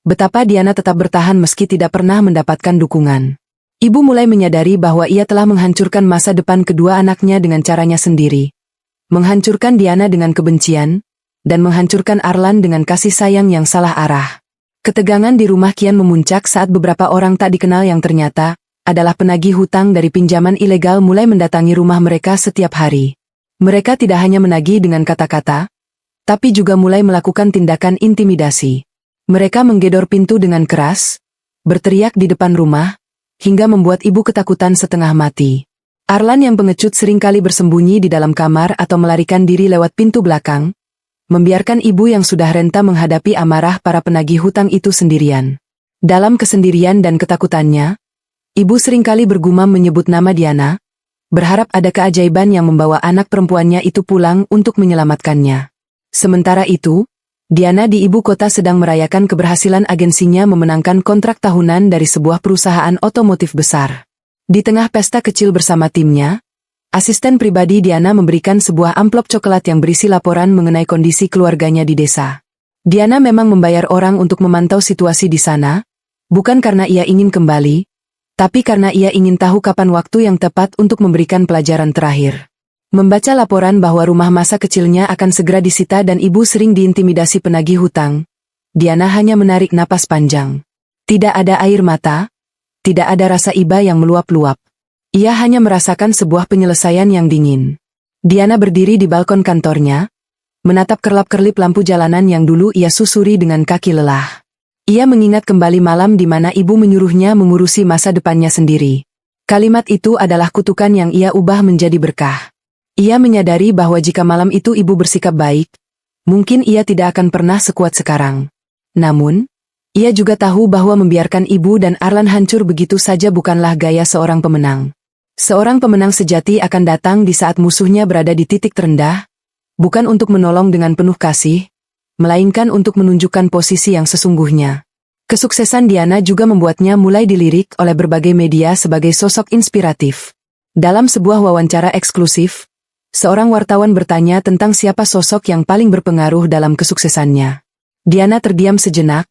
betapa Diana tetap bertahan meski tidak pernah mendapatkan dukungan. Ibu mulai menyadari bahwa ia telah menghancurkan masa depan kedua anaknya dengan caranya sendiri. Menghancurkan Diana dengan kebencian, dan menghancurkan Arlan dengan kasih sayang yang salah arah. Ketegangan di rumah kian memuncak saat beberapa orang tak dikenal yang ternyata adalah penagih hutang dari pinjaman ilegal mulai mendatangi rumah mereka setiap hari. Mereka tidak hanya menagih dengan kata-kata, tapi juga mulai melakukan tindakan intimidasi. Mereka menggedor pintu dengan keras, berteriak di depan rumah, hingga membuat ibu ketakutan setengah mati. Arlan yang pengecut seringkali bersembunyi di dalam kamar atau melarikan diri lewat pintu belakang, membiarkan ibu yang sudah renta menghadapi amarah para penagih hutang itu sendirian. Dalam kesendirian dan ketakutannya, ibu seringkali bergumam menyebut nama Diana, berharap ada keajaiban yang membawa anak perempuannya itu pulang untuk menyelamatkannya. Sementara itu, Diana di ibu kota sedang merayakan keberhasilan agensinya memenangkan kontrak tahunan dari sebuah perusahaan otomotif besar. Di tengah pesta kecil bersama timnya, asisten pribadi Diana memberikan sebuah amplop coklat yang berisi laporan mengenai kondisi keluarganya di desa. Diana memang membayar orang untuk memantau situasi di sana, bukan karena ia ingin kembali, tapi karena ia ingin tahu kapan waktu yang tepat untuk memberikan pelajaran terakhir. Membaca laporan bahwa rumah masa kecilnya akan segera disita dan ibu sering diintimidasi penagih hutang, Diana hanya menarik napas panjang. Tidak ada air mata, tidak ada rasa iba yang meluap-luap. Ia hanya merasakan sebuah penyelesaian yang dingin. Diana berdiri di balkon kantornya, menatap kerlap-kerlip lampu jalanan yang dulu ia susuri dengan kaki lelah. Ia mengingat kembali malam di mana ibu menyuruhnya mengurusi masa depannya sendiri. Kalimat itu adalah kutukan yang ia ubah menjadi berkah. Ia menyadari bahwa jika malam itu ibu bersikap baik, mungkin ia tidak akan pernah sekuat sekarang. Namun, ia juga tahu bahwa membiarkan ibu dan Arlan hancur begitu saja bukanlah gaya seorang pemenang. Seorang pemenang sejati akan datang di saat musuhnya berada di titik terendah, bukan untuk menolong dengan penuh kasih, melainkan untuk menunjukkan posisi yang sesungguhnya. Kesuksesan Diana juga membuatnya mulai dilirik oleh berbagai media sebagai sosok inspiratif. Dalam sebuah wawancara eksklusif, seorang wartawan bertanya tentang siapa sosok yang paling berpengaruh dalam kesuksesannya. Diana terdiam sejenak,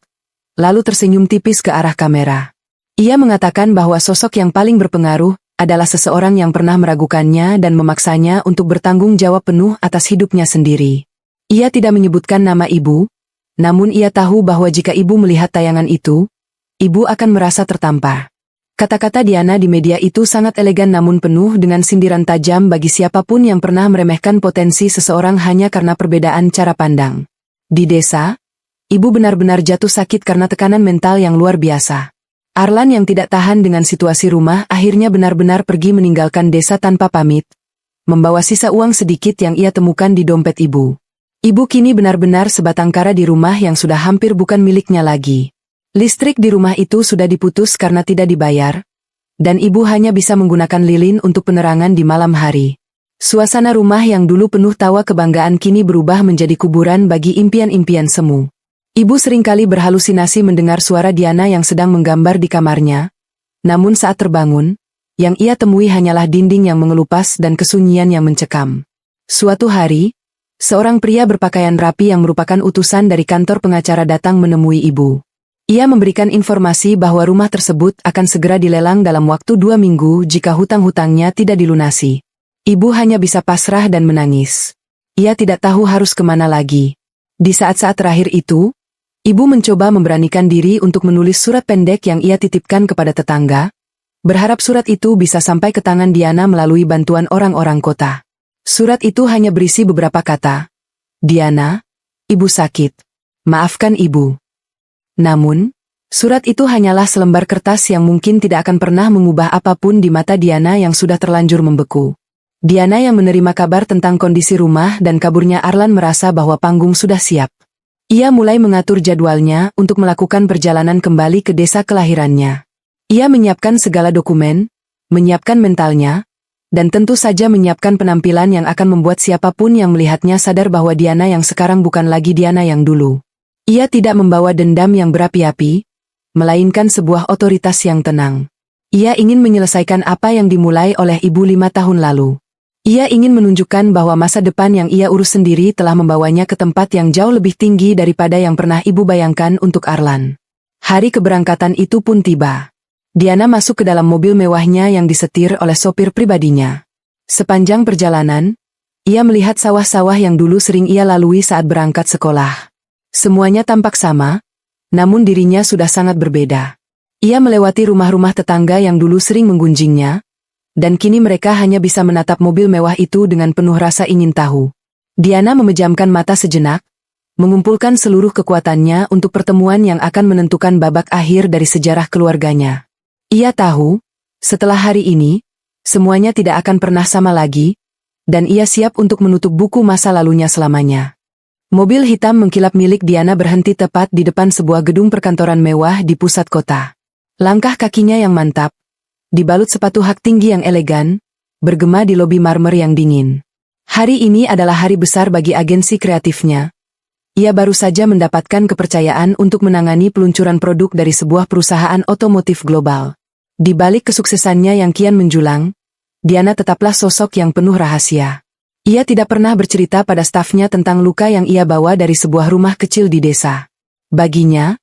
lalu tersenyum tipis ke arah kamera. Ia mengatakan bahwa sosok yang paling berpengaruh adalah seseorang yang pernah meragukannya dan memaksanya untuk bertanggung jawab penuh atas hidupnya sendiri. Ia tidak menyebutkan nama ibu, namun ia tahu bahwa jika ibu melihat tayangan itu, ibu akan merasa tertampar. Kata-kata Diana di media itu sangat elegan namun penuh dengan sindiran tajam bagi siapapun yang pernah meremehkan potensi seseorang hanya karena perbedaan cara pandang. Di desa, ibu benar-benar jatuh sakit karena tekanan mental yang luar biasa. Arlan yang tidak tahan dengan situasi rumah akhirnya benar-benar pergi meninggalkan desa tanpa pamit, membawa sisa uang sedikit yang ia temukan di dompet ibu. Ibu kini benar-benar sebatang kara di rumah yang sudah hampir bukan miliknya lagi. Listrik di rumah itu sudah diputus karena tidak dibayar, dan ibu hanya bisa menggunakan lilin untuk penerangan di malam hari. Suasana rumah yang dulu penuh tawa kebanggaan kini berubah menjadi kuburan bagi impian-impian semu. Ibu seringkali berhalusinasi mendengar suara Diana yang sedang menggambar di kamarnya, namun saat terbangun, yang ia temui hanyalah dinding yang mengelupas dan kesunyian yang mencekam. Suatu hari, seorang pria berpakaian rapi yang merupakan utusan dari kantor pengacara datang menemui ibu. Ia memberikan informasi bahwa rumah tersebut akan segera dilelang dalam waktu 2 minggu jika hutang-hutangnya tidak dilunasi. Ibu hanya bisa pasrah dan menangis. Ia tidak tahu harus kemana lagi. Di saat-saat terakhir itu, ibu mencoba memberanikan diri untuk menulis surat pendek yang ia titipkan kepada tetangga, berharap surat itu bisa sampai ke tangan Diana melalui bantuan orang-orang kota. Surat itu hanya berisi beberapa kata. Diana, ibu sakit. Maafkan ibu. Namun, surat itu hanyalah selembar kertas yang mungkin tidak akan pernah mengubah apapun di mata Diana yang sudah terlanjur membeku. Diana yang menerima kabar tentang kondisi rumah dan kaburnya Arlan merasa bahwa panggung sudah siap. Ia mulai mengatur jadwalnya untuk melakukan perjalanan kembali ke desa kelahirannya. Ia menyiapkan segala dokumen, menyiapkan mentalnya, dan tentu saja menyiapkan penampilan yang akan membuat siapapun yang melihatnya sadar bahwa Diana yang sekarang bukan lagi Diana yang dulu. Ia tidak membawa dendam yang berapi-api, melainkan sebuah otoritas yang tenang. Ia ingin menyelesaikan apa yang dimulai oleh ibu 5 tahun lalu. Ia ingin menunjukkan bahwa masa depan yang ia urus sendiri telah membawanya ke tempat yang jauh lebih tinggi daripada yang pernah ibu bayangkan untuk Arlan. Hari keberangkatan itu pun tiba. Diana masuk ke dalam mobil mewahnya yang disetir oleh sopir pribadinya. Sepanjang perjalanan, ia melihat sawah-sawah yang dulu sering ia lalui saat berangkat sekolah. Semuanya tampak sama, namun dirinya sudah sangat berbeda. Ia melewati rumah-rumah tetangga yang dulu sering menggunjingnya, dan kini mereka hanya bisa menatap mobil mewah itu dengan penuh rasa ingin tahu. Diana memejamkan mata sejenak, mengumpulkan seluruh kekuatannya untuk pertemuan yang akan menentukan babak akhir dari sejarah keluarganya. Ia tahu, setelah hari ini, semuanya tidak akan pernah sama lagi, dan ia siap untuk menutup buku masa lalunya selamanya. Mobil hitam mengkilap milik Diana berhenti tepat di depan sebuah gedung perkantoran mewah di pusat kota. Langkah kakinya yang mantap, dibalut sepatu hak tinggi yang elegan, bergema di lobi marmer yang dingin. Hari ini adalah hari besar bagi agensi kreatifnya. Ia baru saja mendapatkan kepercayaan untuk menangani peluncuran produk dari sebuah perusahaan otomotif global. Di balik kesuksesannya yang kian menjulang, Diana tetaplah sosok yang penuh rahasia. Ia tidak pernah bercerita pada stafnya tentang luka yang ia bawa dari sebuah rumah kecil di desa. Baginya,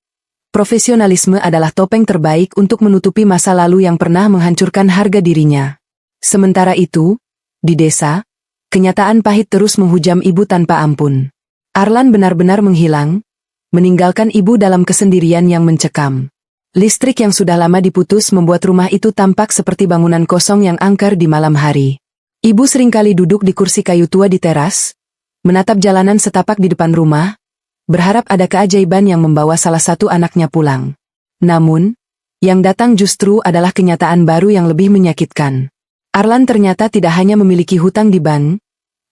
profesionalisme adalah topeng terbaik untuk menutupi masa lalu yang pernah menghancurkan harga dirinya. Sementara itu, di desa, kenyataan pahit terus menghujam ibu tanpa ampun. Arlan benar-benar menghilang, meninggalkan ibu dalam kesendirian yang mencekam. Listrik yang sudah lama diputus membuat rumah itu tampak seperti bangunan kosong yang angker di malam hari. Ibu seringkali duduk di kursi kayu tua di teras, menatap jalanan setapak di depan rumah, berharap ada keajaiban yang membawa salah satu anaknya pulang. Namun, yang datang justru adalah kenyataan baru yang lebih menyakitkan. Arlan ternyata tidak hanya memiliki hutang di bank,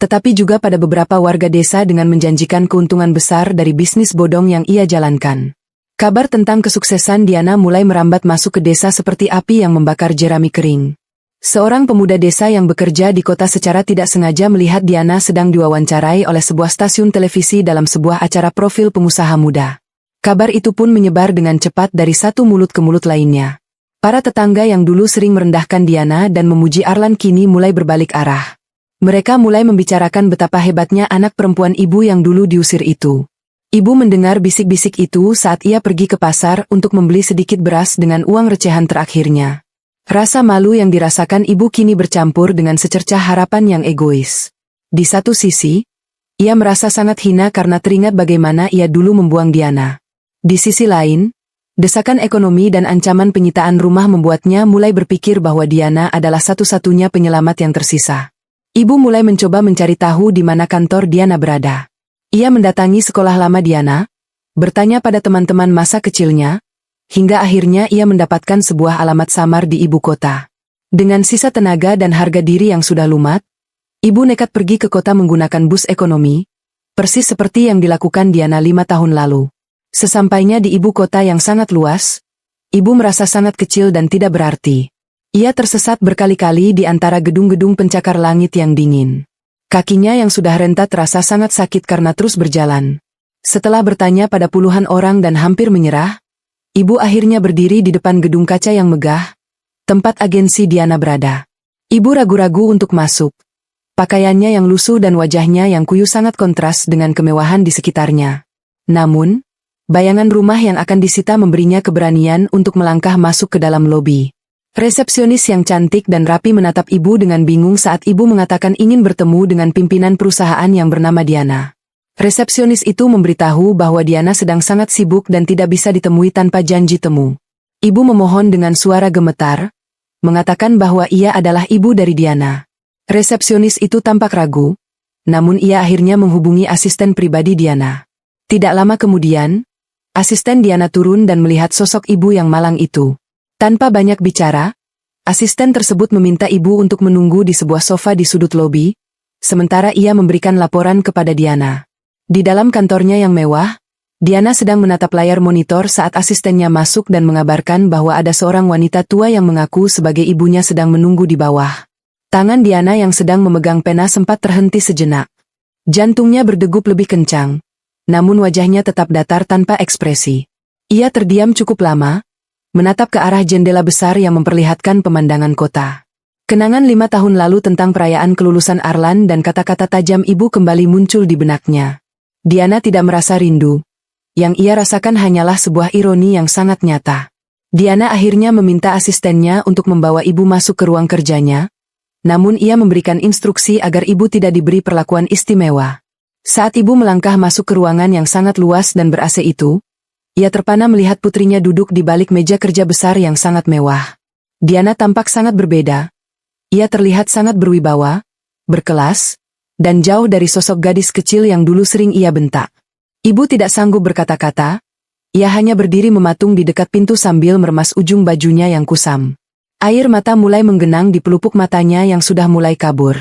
tetapi juga pada beberapa warga desa dengan menjanjikan keuntungan besar dari bisnis bodong yang ia jalankan. Kabar tentang kesuksesan Diana mulai merambat masuk ke desa seperti api yang membakar jerami kering. Seorang pemuda desa yang bekerja di kota secara tidak sengaja melihat Diana sedang diwawancarai oleh sebuah stasiun televisi dalam sebuah acara profil pengusaha muda. Kabar itu pun menyebar dengan cepat dari satu mulut ke mulut lainnya. Para tetangga yang dulu sering merendahkan Diana dan memuji Arlan kini mulai berbalik arah. Mereka mulai membicarakan betapa hebatnya anak perempuan ibu yang dulu diusir itu. Ibu mendengar bisik-bisik itu saat ia pergi ke pasar untuk membeli sedikit beras dengan uang recehan terakhirnya. Rasa malu yang dirasakan ibu kini bercampur dengan secercah harapan yang egois. Di satu sisi, ia merasa sangat hina karena teringat bagaimana ia dulu membuang Diana. Di sisi lain, desakan ekonomi dan ancaman penyitaan rumah membuatnya mulai berpikir bahwa Diana adalah satu-satunya penyelamat yang tersisa. Ibu mulai mencoba mencari tahu di mana kantor Diana berada. Ia mendatangi sekolah lama Diana, bertanya pada teman-teman masa kecilnya, hingga akhirnya ia mendapatkan sebuah alamat samar di ibu kota. Dengan sisa tenaga dan harga diri yang sudah lumat, ibu nekat pergi ke kota menggunakan bus ekonomi, persis seperti yang dilakukan Diana 5 tahun lalu. Sesampainya di ibu kota yang sangat luas, ibu merasa sangat kecil dan tidak berarti. Ia tersesat berkali-kali di antara gedung-gedung pencakar langit yang dingin. Kakinya yang sudah rentat terasa sangat sakit karena terus berjalan. Setelah bertanya pada puluhan orang dan hampir menyerah, ibu akhirnya berdiri di depan gedung kaca yang megah, tempat agensi Diana berada. Ibu ragu-ragu untuk masuk. Pakaiannya yang lusuh dan wajahnya yang kuyu sangat kontras dengan kemewahan di sekitarnya. Namun, bayangan rumah yang akan disita memberinya keberanian untuk melangkah masuk ke dalam lobi. Resepsionis yang cantik dan rapi menatap ibu dengan bingung saat ibu mengatakan ingin bertemu dengan pimpinan perusahaan yang bernama Diana. Resepsionis itu memberitahu bahwa Diana sedang sangat sibuk dan tidak bisa ditemui tanpa janji temu. Ibu memohon dengan suara gemetar, mengatakan bahwa ia adalah ibu dari Diana. Resepsionis itu tampak ragu, namun ia akhirnya menghubungi asisten pribadi Diana. Tidak lama kemudian, asisten Diana turun dan melihat sosok ibu yang malang itu. Tanpa banyak bicara, asisten tersebut meminta ibu untuk menunggu di sebuah sofa di sudut lobi, sementara ia memberikan laporan kepada Diana. Di dalam kantornya yang mewah, Diana sedang menatap layar monitor saat asistennya masuk dan mengabarkan bahwa ada seorang wanita tua yang mengaku sebagai ibunya sedang menunggu di bawah. Tangan Diana yang sedang memegang pena sempat terhenti sejenak. Jantungnya berdegup lebih kencang, namun wajahnya tetap datar tanpa ekspresi. Ia terdiam cukup lama, menatap ke arah jendela besar yang memperlihatkan pemandangan kota. Kenangan 5 tahun lalu tentang perayaan kelulusan Arlan dan kata-kata tajam ibu kembali muncul di benaknya. Diana tidak merasa rindu. Yang ia rasakan hanyalah sebuah ironi yang sangat nyata. Diana akhirnya meminta asistennya untuk membawa ibu masuk ke ruang kerjanya, namun ia memberikan instruksi agar ibu tidak diberi perlakuan istimewa. Saat ibu melangkah masuk ke ruangan yang sangat luas dan ber-AC itu, ia terpana melihat putrinya duduk di balik meja kerja besar yang sangat mewah. Diana tampak sangat berbeda. Ia terlihat sangat berwibawa, berkelas, dan jauh dari sosok gadis kecil yang dulu sering ia bentak. Ibu tidak sanggup berkata-kata, ia hanya berdiri mematung di dekat pintu sambil meremas ujung bajunya yang kusam. Air mata mulai menggenang di pelupuk matanya yang sudah mulai kabur.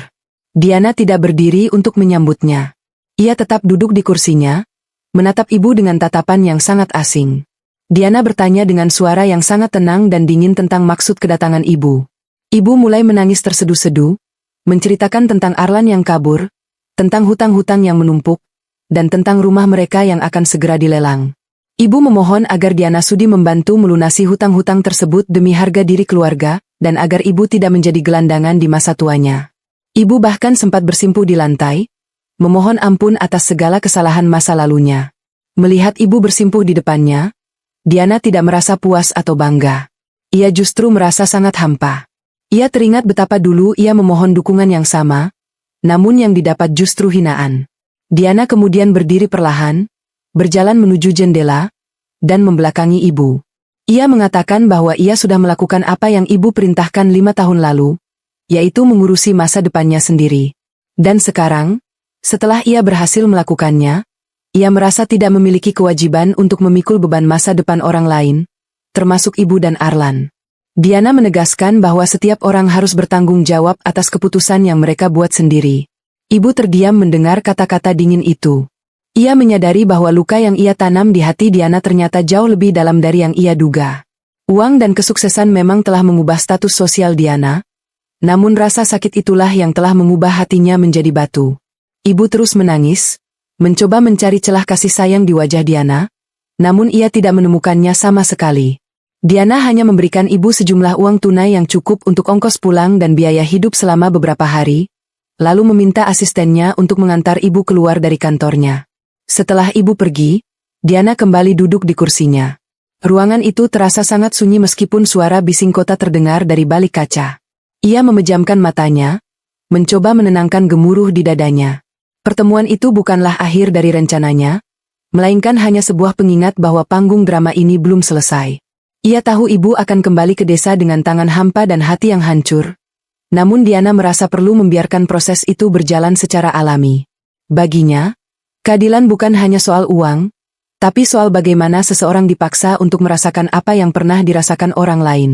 Diana tidak berdiri untuk menyambutnya. Ia tetap duduk di kursinya, menatap ibu dengan tatapan yang sangat asing. Diana bertanya dengan suara yang sangat tenang dan dingin tentang maksud kedatangan ibu. Ibu mulai menangis terseduh-seduh, menceritakan tentang Arlan yang kabur, tentang hutang-hutang yang menumpuk, dan tentang rumah mereka yang akan segera dilelang. Ibu memohon agar Diana sudi membantu melunasi hutang-hutang tersebut demi harga diri keluarga, dan agar ibu tidak menjadi gelandangan di masa tuanya. Ibu bahkan sempat bersimpuh di lantai, memohon ampun atas segala kesalahan masa lalunya. Melihat ibu bersimpuh di depannya, Diana tidak merasa puas atau bangga. Ia justru merasa sangat hampa. Ia teringat betapa dulu ia memohon dukungan yang sama, namun yang didapat justru hinaan. Diana kemudian berdiri perlahan, berjalan menuju jendela, dan membelakangi ibu. Ia mengatakan bahwa ia sudah melakukan apa yang ibu perintahkan 5 tahun lalu, yaitu mengurusi masa depannya sendiri. Dan sekarang, setelah ia berhasil melakukannya, ia merasa tidak memiliki kewajiban untuk memikul beban masa depan orang lain, termasuk ibu dan Arlan. Diana menegaskan bahwa setiap orang harus bertanggung jawab atas keputusan yang mereka buat sendiri. Ibu terdiam mendengar kata-kata dingin itu. Ia menyadari bahwa luka yang ia tanam di hati Diana ternyata jauh lebih dalam dari yang ia duga. Uang dan kesuksesan memang telah mengubah status sosial Diana, namun rasa sakit itulah yang telah mengubah hatinya menjadi batu. Ibu terus menangis, mencoba mencari celah kasih sayang di wajah Diana, namun ia tidak menemukannya sama sekali. Diana hanya memberikan ibu sejumlah uang tunai yang cukup untuk ongkos pulang dan biaya hidup selama beberapa hari, lalu meminta asistennya untuk mengantar ibu keluar dari kantornya. Setelah ibu pergi, Diana kembali duduk di kursinya. Ruangan itu terasa sangat sunyi meskipun suara bising kota terdengar dari balik kaca. Ia memejamkan matanya, mencoba menenangkan gemuruh di dadanya. Pertemuan itu bukanlah akhir dari rencananya, melainkan hanya sebuah pengingat bahwa panggung drama ini belum selesai. Ia tahu ibu akan kembali ke desa dengan tangan hampa dan hati yang hancur. Namun Diana merasa perlu membiarkan proses itu berjalan secara alami. Baginya, keadilan bukan hanya soal uang, tapi soal bagaimana seseorang dipaksa untuk merasakan apa yang pernah dirasakan orang lain.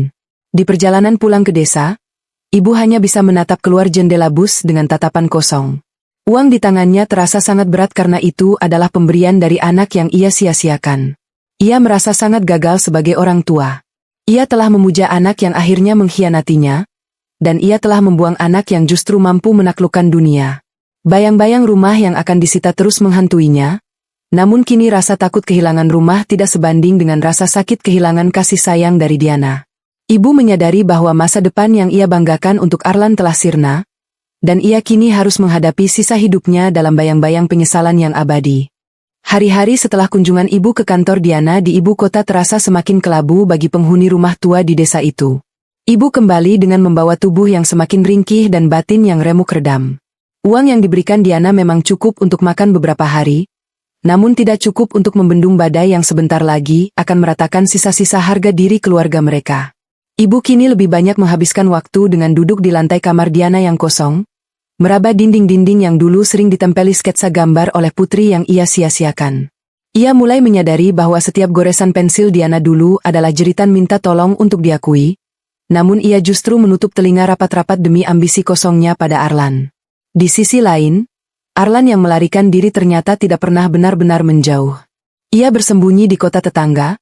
Di perjalanan pulang ke desa, ibu hanya bisa menatap keluar jendela bus dengan tatapan kosong. Uang di tangannya terasa sangat berat karena itu adalah pemberian dari anak yang ia sia-siakan. Ia merasa sangat gagal sebagai orang tua. Ia telah memuja anak yang akhirnya mengkhianatinya, dan ia telah membuang anak yang justru mampu menaklukkan dunia. Bayang-bayang rumah yang akan disita terus menghantuinya, namun kini rasa takut kehilangan rumah tidak sebanding dengan rasa sakit kehilangan kasih sayang dari Diana. Ibu menyadari bahwa masa depan yang ia banggakan untuk Arlan telah sirna, dan ia kini harus menghadapi sisa hidupnya dalam bayang-bayang penyesalan yang abadi. Hari-hari setelah kunjungan ibu ke kantor Diana di ibu kota terasa semakin kelabu bagi penghuni rumah tua di desa itu. Ibu kembali dengan membawa tubuh yang semakin ringkih dan batin yang remuk redam. Uang yang diberikan Diana memang cukup untuk makan beberapa hari, namun tidak cukup untuk membendung badai yang sebentar lagi akan meratakan sisa-sisa harga diri keluarga mereka. Ibu kini lebih banyak menghabiskan waktu dengan duduk di lantai kamar Diana yang kosong, meraba dinding-dinding yang dulu sering ditempeli sketsa gambar oleh putri yang ia sia-siakan. Ia mulai menyadari bahwa setiap goresan pensil Diana dulu adalah jeritan minta tolong untuk diakui, namun ia justru menutup telinga rapat-rapat demi ambisi kosongnya pada Arlan. Di sisi lain, Arlan yang melarikan diri ternyata tidak pernah benar-benar menjauh. Ia bersembunyi di kota tetangga,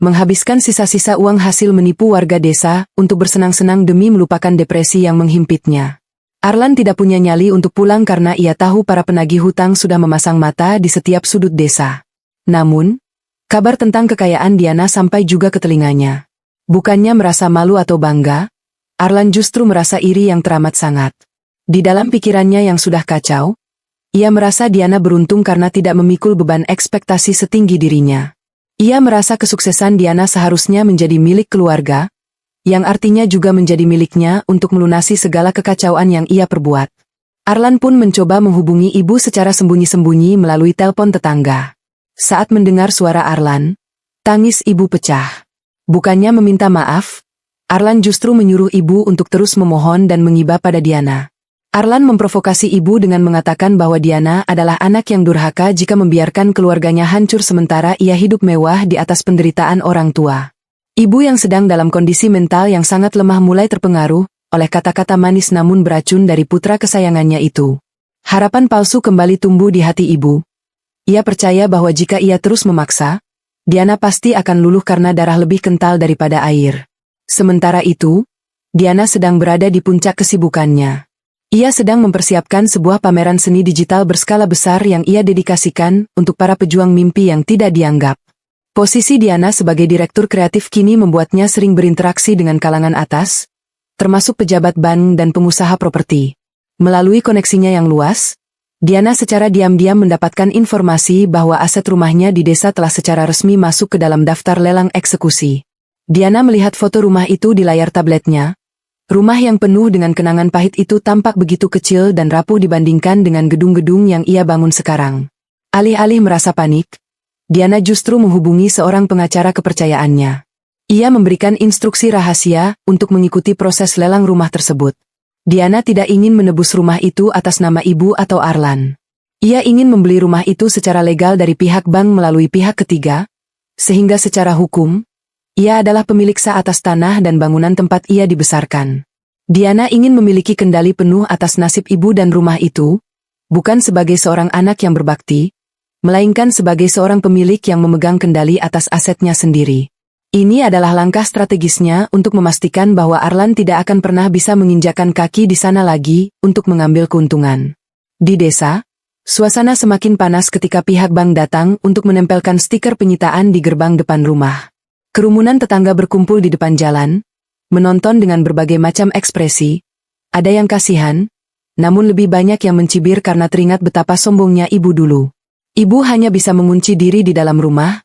menghabiskan sisa-sisa uang hasil menipu warga desa untuk bersenang-senang demi melupakan depresi yang menghimpitnya. Arlan tidak punya nyali untuk pulang karena ia tahu para penagih hutang sudah memasang mata di setiap sudut desa. Namun, kabar tentang kekayaan Diana sampai juga ke telinganya. Bukannya merasa malu atau bangga, Arlan justru merasa iri yang teramat sangat. Di dalam pikirannya yang sudah kacau, ia merasa Diana beruntung karena tidak memikul beban ekspektasi setinggi dirinya. Ia merasa kesuksesan Diana seharusnya menjadi milik keluarga, yang artinya juga menjadi miliknya untuk melunasi segala kekacauan yang ia perbuat. Arlan pun mencoba menghubungi ibu secara sembunyi-sembunyi melalui telepon tetangga. Saat mendengar suara Arlan, tangis ibu pecah. Bukannya meminta maaf, Arlan justru menyuruh ibu untuk terus memohon dan mengiba pada Diana. Arlan memprovokasi ibu dengan mengatakan bahwa Diana adalah anak yang durhaka jika membiarkan keluarganya hancur sementara ia hidup mewah di atas penderitaan orang tua. Ibu yang sedang dalam kondisi mental yang sangat lemah mulai terpengaruh oleh kata-kata manis namun beracun dari putra kesayangannya itu. Harapan palsu kembali tumbuh di hati ibu. Ia percaya bahwa jika ia terus memaksa, Diana pasti akan luluh karena darah lebih kental daripada air. Sementara itu, Diana sedang berada di puncak kesibukannya. Ia sedang mempersiapkan sebuah pameran seni digital berskala besar yang ia dedikasikan untuk para pejuang mimpi yang tidak dianggap. Posisi Diana sebagai direktur kreatif kini membuatnya sering berinteraksi dengan kalangan atas, termasuk pejabat bank dan pengusaha properti. Melalui koneksinya yang luas, Diana secara diam-diam mendapatkan informasi bahwa aset rumahnya di desa telah secara resmi masuk ke dalam daftar lelang eksekusi. Diana melihat foto rumah itu di layar tabletnya. Rumah yang penuh dengan kenangan pahit itu tampak begitu kecil dan rapuh dibandingkan dengan gedung-gedung yang ia bangun sekarang. Alih-alih merasa panik, Diana justru menghubungi seorang pengacara kepercayaannya. Ia memberikan instruksi rahasia untuk mengikuti proses lelang rumah tersebut. Diana tidak ingin menebus rumah itu atas nama ibu atau Arlan. Ia ingin membeli rumah itu secara legal dari pihak bank melalui pihak ketiga, sehingga secara hukum, ia adalah pemilik sah atas tanah dan bangunan tempat ia dibesarkan. Diana ingin memiliki kendali penuh atas nasib ibu dan rumah itu, bukan sebagai seorang anak yang berbakti, melainkan sebagai seorang pemilik yang memegang kendali atas asetnya sendiri. Ini adalah langkah strategisnya untuk memastikan bahwa Arlan tidak akan pernah bisa menginjakkan kaki di sana lagi untuk mengambil keuntungan. Di desa, suasana semakin panas ketika pihak bank datang untuk menempelkan stiker penyitaan di gerbang depan rumah. Kerumunan tetangga berkumpul di depan jalan, menonton dengan berbagai macam ekspresi. Ada yang kasihan, namun lebih banyak yang mencibir karena teringat betapa sombongnya ibu dulu. Ibu hanya bisa mengunci diri di dalam rumah,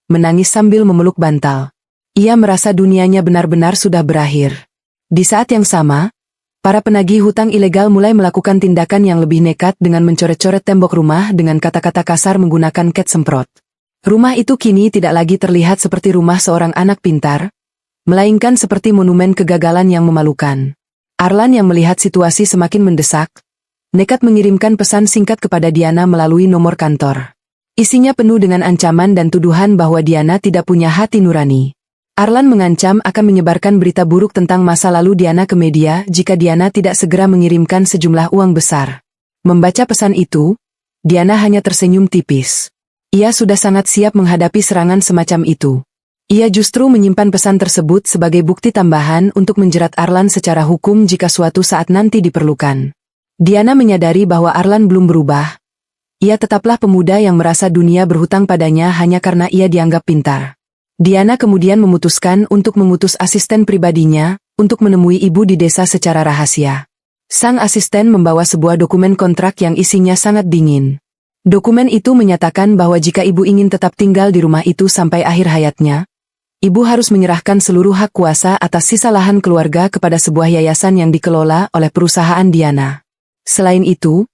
menangis sambil memeluk bantal. Ia merasa dunianya benar-benar sudah berakhir. Di saat yang sama, para penagih hutang ilegal mulai melakukan tindakan yang lebih nekat dengan mencoret-coret tembok rumah dengan kata-kata kasar menggunakan cat semprot. Rumah itu kini tidak lagi terlihat seperti rumah seorang anak pintar, melainkan seperti monumen kegagalan yang memalukan. Arlan yang melihat situasi semakin mendesak, nekat mengirimkan pesan singkat kepada Diana melalui nomor kantor. Isinya penuh dengan ancaman dan tuduhan bahwa Diana tidak punya hati nurani. Arlan mengancam akan menyebarkan berita buruk tentang masa lalu Diana ke media jika Diana tidak segera mengirimkan sejumlah uang besar. Membaca pesan itu, Diana hanya tersenyum tipis. Ia sudah sangat siap menghadapi serangan semacam itu. Ia justru menyimpan pesan tersebut sebagai bukti tambahan untuk menjerat Arlan secara hukum jika suatu saat nanti diperlukan. Diana menyadari bahwa Arlan belum berubah. Ia tetaplah pemuda yang merasa dunia berhutang padanya hanya karena ia dianggap pintar. Diana kemudian memutuskan untuk mengutus asisten pribadinya untuk menemui ibu di desa secara rahasia. Sang asisten membawa sebuah dokumen kontrak yang isinya sangat dingin. Dokumen itu menyatakan bahwa jika ibu ingin tetap tinggal di rumah itu sampai akhir hayatnya, ibu harus menyerahkan seluruh hak kuasa atas sisa lahan keluarga kepada sebuah yayasan yang dikelola oleh perusahaan Diana. Selain itu,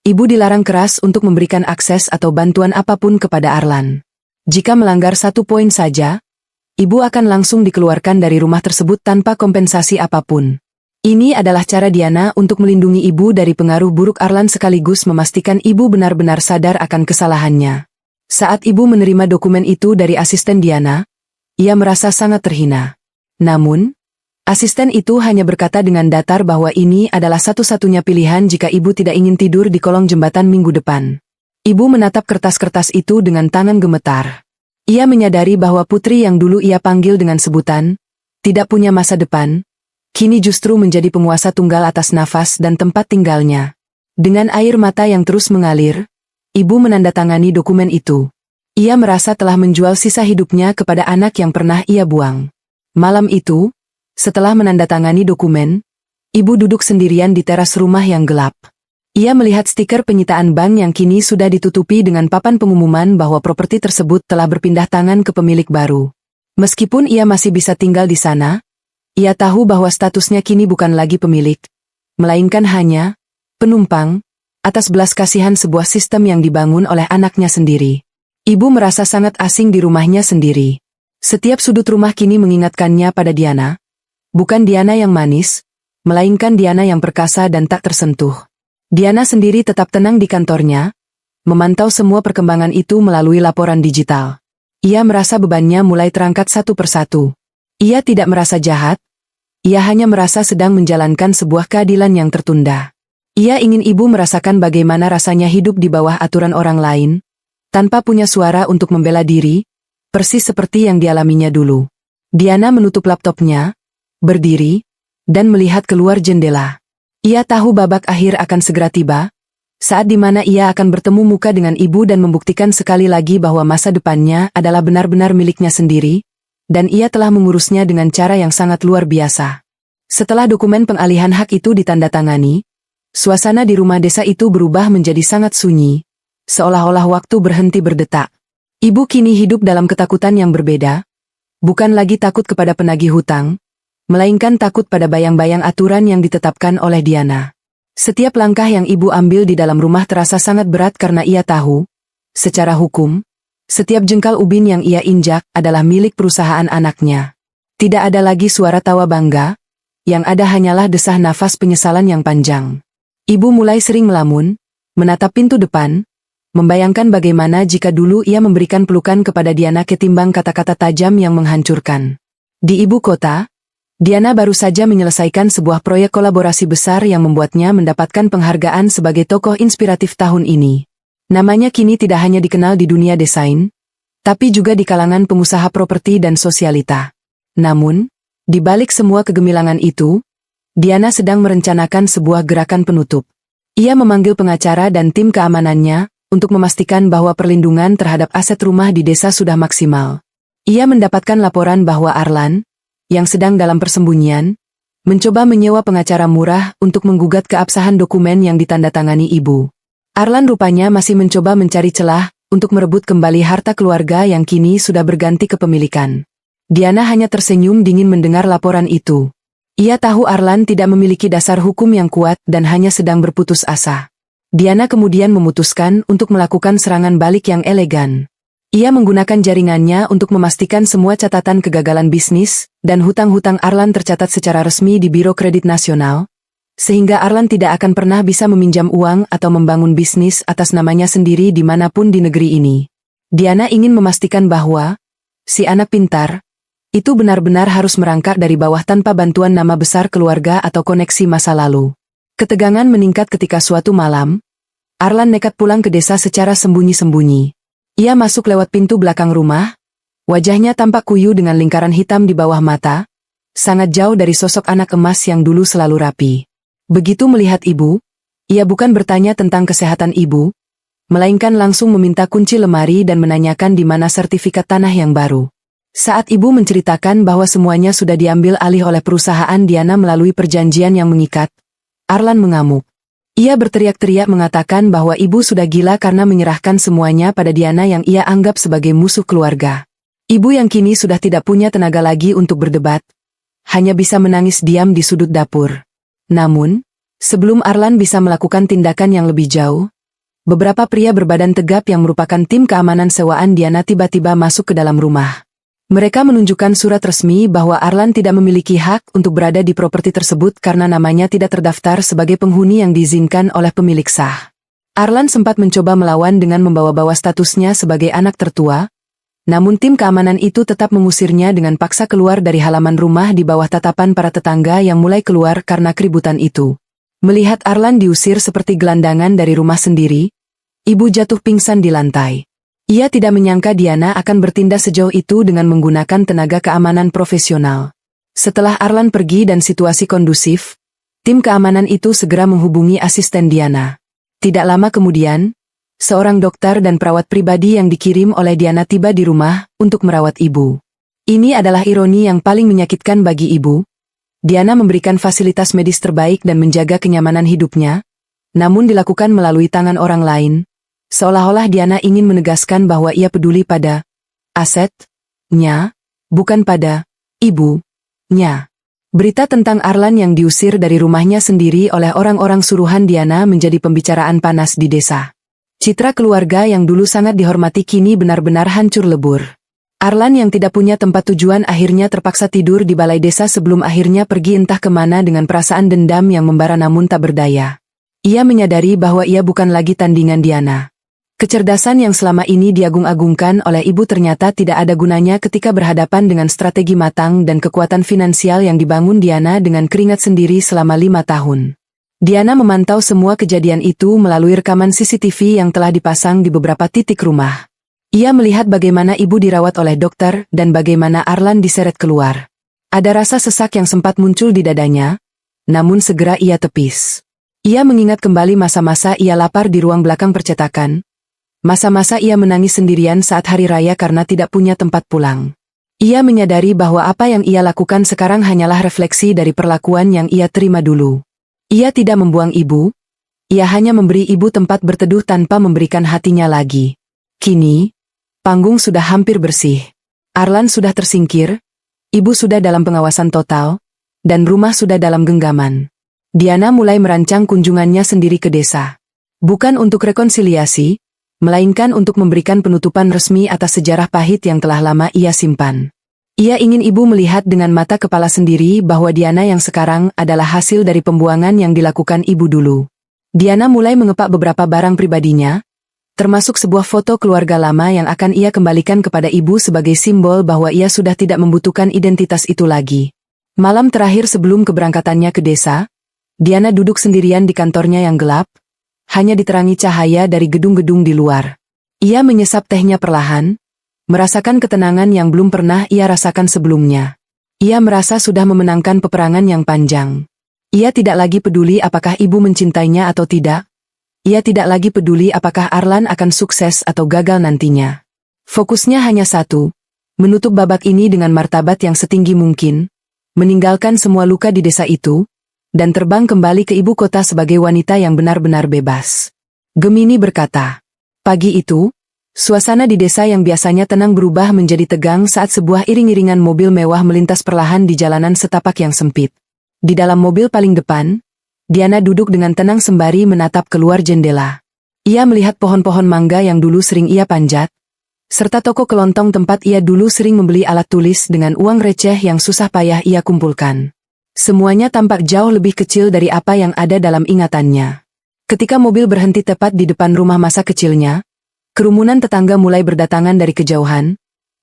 ibu dilarang keras untuk memberikan akses atau bantuan apapun kepada Arlan. Jika melanggar satu poin saja, ibu akan langsung dikeluarkan dari rumah tersebut tanpa kompensasi apapun. Ini adalah cara Diana untuk melindungi ibu dari pengaruh buruk Arlan sekaligus memastikan ibu benar-benar sadar akan kesalahannya. Saat ibu menerima dokumen itu dari asisten Diana, ia merasa sangat terhina. Namun, asisten itu hanya berkata dengan datar bahwa ini adalah satu-satunya pilihan jika ibu tidak ingin tidur di kolong jembatan minggu depan. Ibu menatap kertas-kertas itu dengan tangan gemetar. Ia menyadari bahwa putri yang dulu ia panggil dengan sebutan, tidak punya masa depan, kini justru menjadi penguasa tunggal atas nafas dan tempat tinggalnya. Dengan air mata yang terus mengalir, ibu menandatangani dokumen itu. Ia merasa telah menjual sisa hidupnya kepada anak yang pernah ia buang. Malam itu, Setelah menandatangani dokumen, ibu duduk sendirian di teras rumah yang gelap. Ia melihat stiker penyitaan bank yang kini sudah ditutupi dengan papan pengumuman bahwa properti tersebut telah berpindah tangan ke pemilik baru. Meskipun ia masih bisa tinggal di sana, ia tahu bahwa statusnya kini bukan lagi pemilik, melainkan hanya penumpang, atas belas kasihan sebuah sistem yang dibangun oleh anaknya sendiri. Ibu merasa sangat asing di rumahnya sendiri. Setiap sudut rumah kini mengingatkannya pada Diana. Bukan Diana yang manis, melainkan Diana yang perkasa dan tak tersentuh. Diana sendiri tetap tenang di kantornya, memantau semua perkembangan itu melalui laporan digital. Ia merasa bebannya mulai terangkat satu persatu. Ia tidak merasa jahat, ia hanya merasa sedang menjalankan sebuah keadilan yang tertunda. Ia ingin ibu merasakan bagaimana rasanya hidup di bawah aturan orang lain, tanpa punya suara untuk membela diri, persis seperti yang dialaminya dulu. Diana menutup laptopnya, berdiri, dan melihat keluar jendela. Ia tahu babak akhir akan segera tiba, saat di mana ia akan bertemu muka dengan ibu dan membuktikan sekali lagi bahwa masa depannya adalah benar-benar miliknya sendiri, dan ia telah mengurusnya dengan cara yang sangat luar biasa. Setelah dokumen pengalihan hak itu ditandatangani, suasana di rumah desa itu berubah menjadi sangat sunyi, seolah-olah waktu berhenti berdetak. Ibu kini hidup dalam ketakutan yang berbeda, bukan lagi takut kepada penagih hutang, melainkan takut pada bayang-bayang aturan yang ditetapkan oleh Diana. Setiap langkah yang ibu ambil di dalam rumah terasa sangat berat karena ia tahu, secara hukum, setiap jengkal ubin yang ia injak adalah milik perusahaan anaknya. Tidak ada lagi suara tawa bangga, yang ada hanyalah desah nafas penyesalan yang panjang. Ibu mulai sering melamun, menatap pintu depan, membayangkan bagaimana jika dulu ia memberikan pelukan kepada Diana ketimbang kata-kata tajam yang menghancurkan. Di ibu kota, Diana baru saja menyelesaikan sebuah proyek kolaborasi besar yang membuatnya mendapatkan penghargaan sebagai tokoh inspiratif tahun ini. Namanya kini tidak hanya dikenal di dunia desain, tapi juga di kalangan pengusaha properti dan sosialita. Namun, di balik semua kegemilangan itu, Diana sedang merencanakan sebuah gerakan penutup. Ia memanggil pengacara dan tim keamanannya untuk memastikan bahwa perlindungan terhadap aset rumah di desa sudah maksimal. Ia mendapatkan laporan bahwa Arlan, yang sedang dalam persembunyian, mencoba menyewa pengacara murah untuk menggugat keabsahan dokumen yang ditandatangani ibu. Arlan rupanya masih mencoba mencari celah untuk merebut kembali harta keluarga yang kini sudah berganti kepemilikan. Diana hanya tersenyum dingin mendengar laporan itu. Ia tahu Arlan tidak memiliki dasar hukum yang kuat dan hanya sedang berputus asa. Diana kemudian memutuskan untuk melakukan serangan balik yang elegan. Ia menggunakan jaringannya untuk memastikan semua catatan kegagalan bisnis dan hutang-hutang Arlan tercatat secara resmi di Biro Kredit Nasional, sehingga Arlan tidak akan pernah bisa meminjam uang atau membangun bisnis atas namanya sendiri dimanapun di negeri ini. Diana ingin memastikan bahwa si anak pintar itu benar-benar harus merangkak dari bawah tanpa bantuan nama besar keluarga atau koneksi masa lalu. Ketegangan meningkat ketika suatu malam, Arlan nekat pulang ke desa secara sembunyi-sembunyi. Ia masuk lewat pintu belakang rumah, wajahnya tampak kuyu dengan lingkaran hitam di bawah mata, sangat jauh dari sosok anak emas yang dulu selalu rapi. Begitu melihat ibu, ia bukan bertanya tentang kesehatan ibu, melainkan langsung meminta kunci lemari dan menanyakan di mana sertifikat tanah yang baru. Saat ibu menceritakan bahwa semuanya sudah diambil alih oleh perusahaan Diana melalui perjanjian yang mengikat, Arlan mengamuk. Ia berteriak-teriak mengatakan bahwa ibu sudah gila karena menyerahkan semuanya pada Diana yang ia anggap sebagai musuh keluarga. Ibu yang kini sudah tidak punya tenaga lagi untuk berdebat, hanya bisa menangis diam di sudut dapur. Namun, sebelum Arlan bisa melakukan tindakan yang lebih jauh, beberapa pria berbadan tegap yang merupakan tim keamanan sewaan Diana tiba-tiba masuk ke dalam rumah. Mereka menunjukkan surat resmi bahwa Arlan tidak memiliki hak untuk berada di properti tersebut karena namanya tidak terdaftar sebagai penghuni yang diizinkan oleh pemilik sah. Arlan sempat mencoba melawan dengan membawa-bawa statusnya sebagai anak tertua, namun tim keamanan itu tetap mengusirnya dengan paksa keluar dari halaman rumah di bawah tatapan para tetangga yang mulai keluar karena keributan itu. Melihat Arlan diusir seperti gelandangan dari rumah sendiri, ibu jatuh pingsan di lantai. Ia tidak menyangka Diana akan bertindak sejauh itu dengan menggunakan tenaga keamanan profesional. Setelah Arlan pergi dan situasi kondusif, tim keamanan itu segera menghubungi asisten Diana. Tidak lama kemudian, seorang dokter dan perawat pribadi yang dikirim oleh Diana tiba di rumah untuk merawat ibu. Ini adalah ironi yang paling menyakitkan bagi ibu, Diana memberikan fasilitas medis terbaik dan menjaga kenyamanan hidupnya, namun dilakukan melalui tangan orang lain, seolah-olah Diana ingin menegaskan bahwa ia peduli pada asetnya, bukan pada ibunya. Berita tentang Arlan yang diusir dari rumahnya sendiri oleh orang-orang suruhan Diana menjadi pembicaraan panas di desa. Citra keluarga yang dulu sangat dihormati kini benar-benar hancur lebur. Arlan yang tidak punya tempat tujuan akhirnya terpaksa tidur di balai desa sebelum akhirnya pergi entah kemana dengan perasaan dendam yang membara namun tak berdaya. Ia menyadari bahwa ia bukan lagi tandingan Diana. Kecerdasan yang selama ini diagung-agungkan oleh ibu ternyata tidak ada gunanya ketika berhadapan dengan strategi matang dan kekuatan finansial yang dibangun Diana dengan keringat sendiri selama 5 tahun. Diana memantau semua kejadian itu melalui rekaman CCTV yang telah dipasang di beberapa titik rumah. Ia melihat bagaimana ibu dirawat oleh dokter dan bagaimana Arlan diseret keluar. Ada rasa sesak yang sempat muncul di dadanya, namun segera ia tepis. Ia mengingat kembali masa-masa ia lapar di ruang belakang percetakan. Masa-masa ia menangis sendirian saat hari raya karena tidak punya tempat pulang. Ia menyadari bahwa apa yang ia lakukan sekarang hanyalah refleksi dari perlakuan yang ia terima dulu. Ia tidak membuang ibu, ia hanya memberi ibu tempat berteduh tanpa memberikan hatinya lagi. Kini, panggung sudah hampir bersih. Arlan sudah tersingkir, ibu sudah dalam pengawasan total, dan rumah sudah dalam genggaman. Diana mulai merancang kunjungannya sendiri ke desa. Bukan untuk rekonsiliasi, melainkan untuk memberikan penutupan resmi atas sejarah pahit yang telah lama ia simpan. Ia ingin ibu melihat dengan mata kepala sendiri bahwa Diana yang sekarang adalah hasil dari pembuangan yang dilakukan ibu dulu. Diana mulai mengepak beberapa barang pribadinya, termasuk sebuah foto keluarga lama yang akan ia kembalikan kepada ibu sebagai simbol bahwa ia sudah tidak membutuhkan identitas itu lagi. Malam terakhir sebelum keberangkatannya ke desa, Diana duduk sendirian di kantornya yang gelap, hanya diterangi cahaya dari gedung-gedung di luar. Ia menyesap tehnya perlahan, merasakan ketenangan yang belum pernah ia rasakan sebelumnya. Ia merasa sudah memenangkan peperangan yang panjang. Ia tidak lagi peduli apakah ibu mencintainya atau tidak. Ia tidak lagi peduli apakah Arlan akan sukses atau gagal nantinya. Fokusnya hanya satu, menutup babak ini dengan martabat yang setinggi mungkin, meninggalkan semua luka di desa itu, dan terbang kembali ke ibu kota sebagai wanita yang benar-benar bebas. Gemini berkata, pagi itu, suasana di desa yang biasanya tenang berubah menjadi tegang saat sebuah iring-iringan mobil mewah melintas perlahan di jalanan setapak yang sempit. Di dalam mobil paling depan, Diana duduk dengan tenang sembari menatap keluar jendela. Ia melihat pohon-pohon mangga yang dulu sering ia panjat, serta toko kelontong tempat ia dulu sering membeli alat tulis dengan uang receh yang susah payah ia kumpulkan. Semuanya tampak jauh lebih kecil dari apa yang ada dalam ingatannya. Ketika mobil berhenti tepat di depan rumah masa kecilnya, kerumunan tetangga mulai berdatangan dari kejauhan,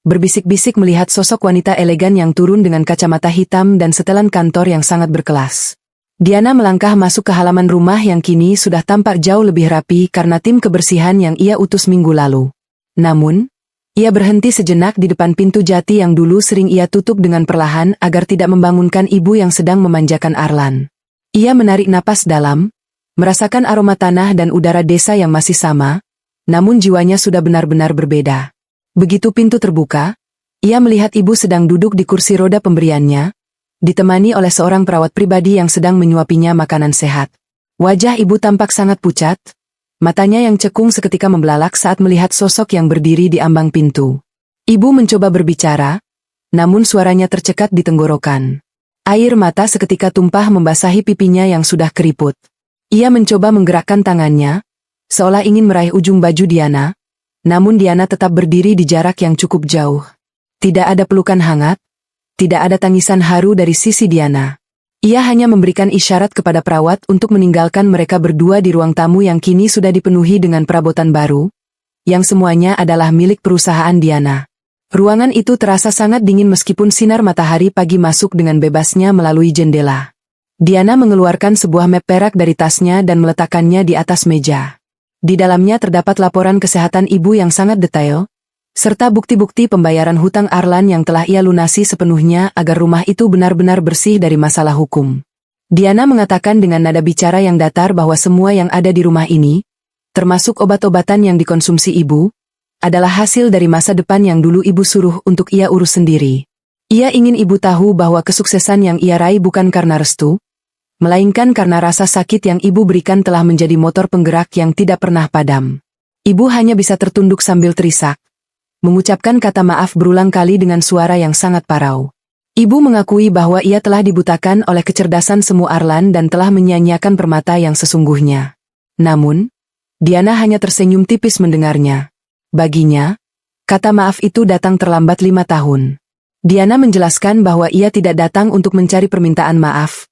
berbisik-bisik melihat sosok wanita elegan yang turun dengan kacamata hitam dan setelan kantor yang sangat berkelas. Diana melangkah masuk ke halaman rumah yang kini sudah tampak jauh lebih rapi karena tim kebersihan yang ia utus minggu lalu. Namun, ia berhenti sejenak di depan pintu jati yang dulu sering ia tutup dengan perlahan agar tidak membangunkan ibu yang sedang memanjakan Arlan. Ia menarik napas dalam, merasakan aroma tanah dan udara desa yang masih sama, namun jiwanya sudah benar-benar berbeda. Begitu pintu terbuka, ia melihat ibu sedang duduk di kursi roda pemberiannya, ditemani oleh seorang perawat pribadi yang sedang menyuapinya makanan sehat. Wajah ibu tampak sangat pucat, matanya yang cekung seketika membelalak saat melihat sosok yang berdiri di ambang pintu. Ibu mencoba berbicara, namun suaranya tercekat di tenggorokan. Air mata seketika tumpah membasahi pipinya yang sudah keriput. Ia mencoba menggerakkan tangannya, seolah ingin meraih ujung baju Diana, namun Diana tetap berdiri di jarak yang cukup jauh. Tidak ada pelukan hangat, tidak ada tangisan haru dari sisi Diana. Ia hanya memberikan isyarat kepada perawat untuk meninggalkan mereka berdua di ruang tamu yang kini sudah dipenuhi dengan perabotan baru, yang semuanya adalah milik perusahaan Diana. Ruangan itu terasa sangat dingin meskipun sinar matahari pagi masuk dengan bebasnya melalui jendela. Diana mengeluarkan sebuah map perak dari tasnya dan meletakkannya di atas meja. Di dalamnya terdapat laporan kesehatan ibu yang sangat detail, serta bukti-bukti pembayaran hutang Arlan yang telah ia lunasi sepenuhnya agar rumah itu benar-benar bersih dari masalah hukum. Diana mengatakan dengan nada bicara yang datar bahwa semua yang ada di rumah ini, termasuk obat-obatan yang dikonsumsi ibu, adalah hasil dari masa depan yang dulu ibu suruh untuk ia urus sendiri. Ia ingin ibu tahu bahwa kesuksesan yang ia raih bukan karena restu, melainkan karena rasa sakit yang ibu berikan telah menjadi motor penggerak yang tidak pernah padam. Ibu hanya bisa tertunduk sambil terisak, mengucapkan kata maaf berulang kali dengan suara yang sangat parau. Ibu mengakui bahwa ia telah dibutakan oleh kecerdasan semu Arlan dan telah menyia-nyiakan permata yang sesungguhnya. Namun, Diana hanya tersenyum tipis mendengarnya. Baginya, kata maaf itu datang terlambat 5 tahun. Diana menjelaskan bahwa ia tidak datang untuk mencari permintaan maaf,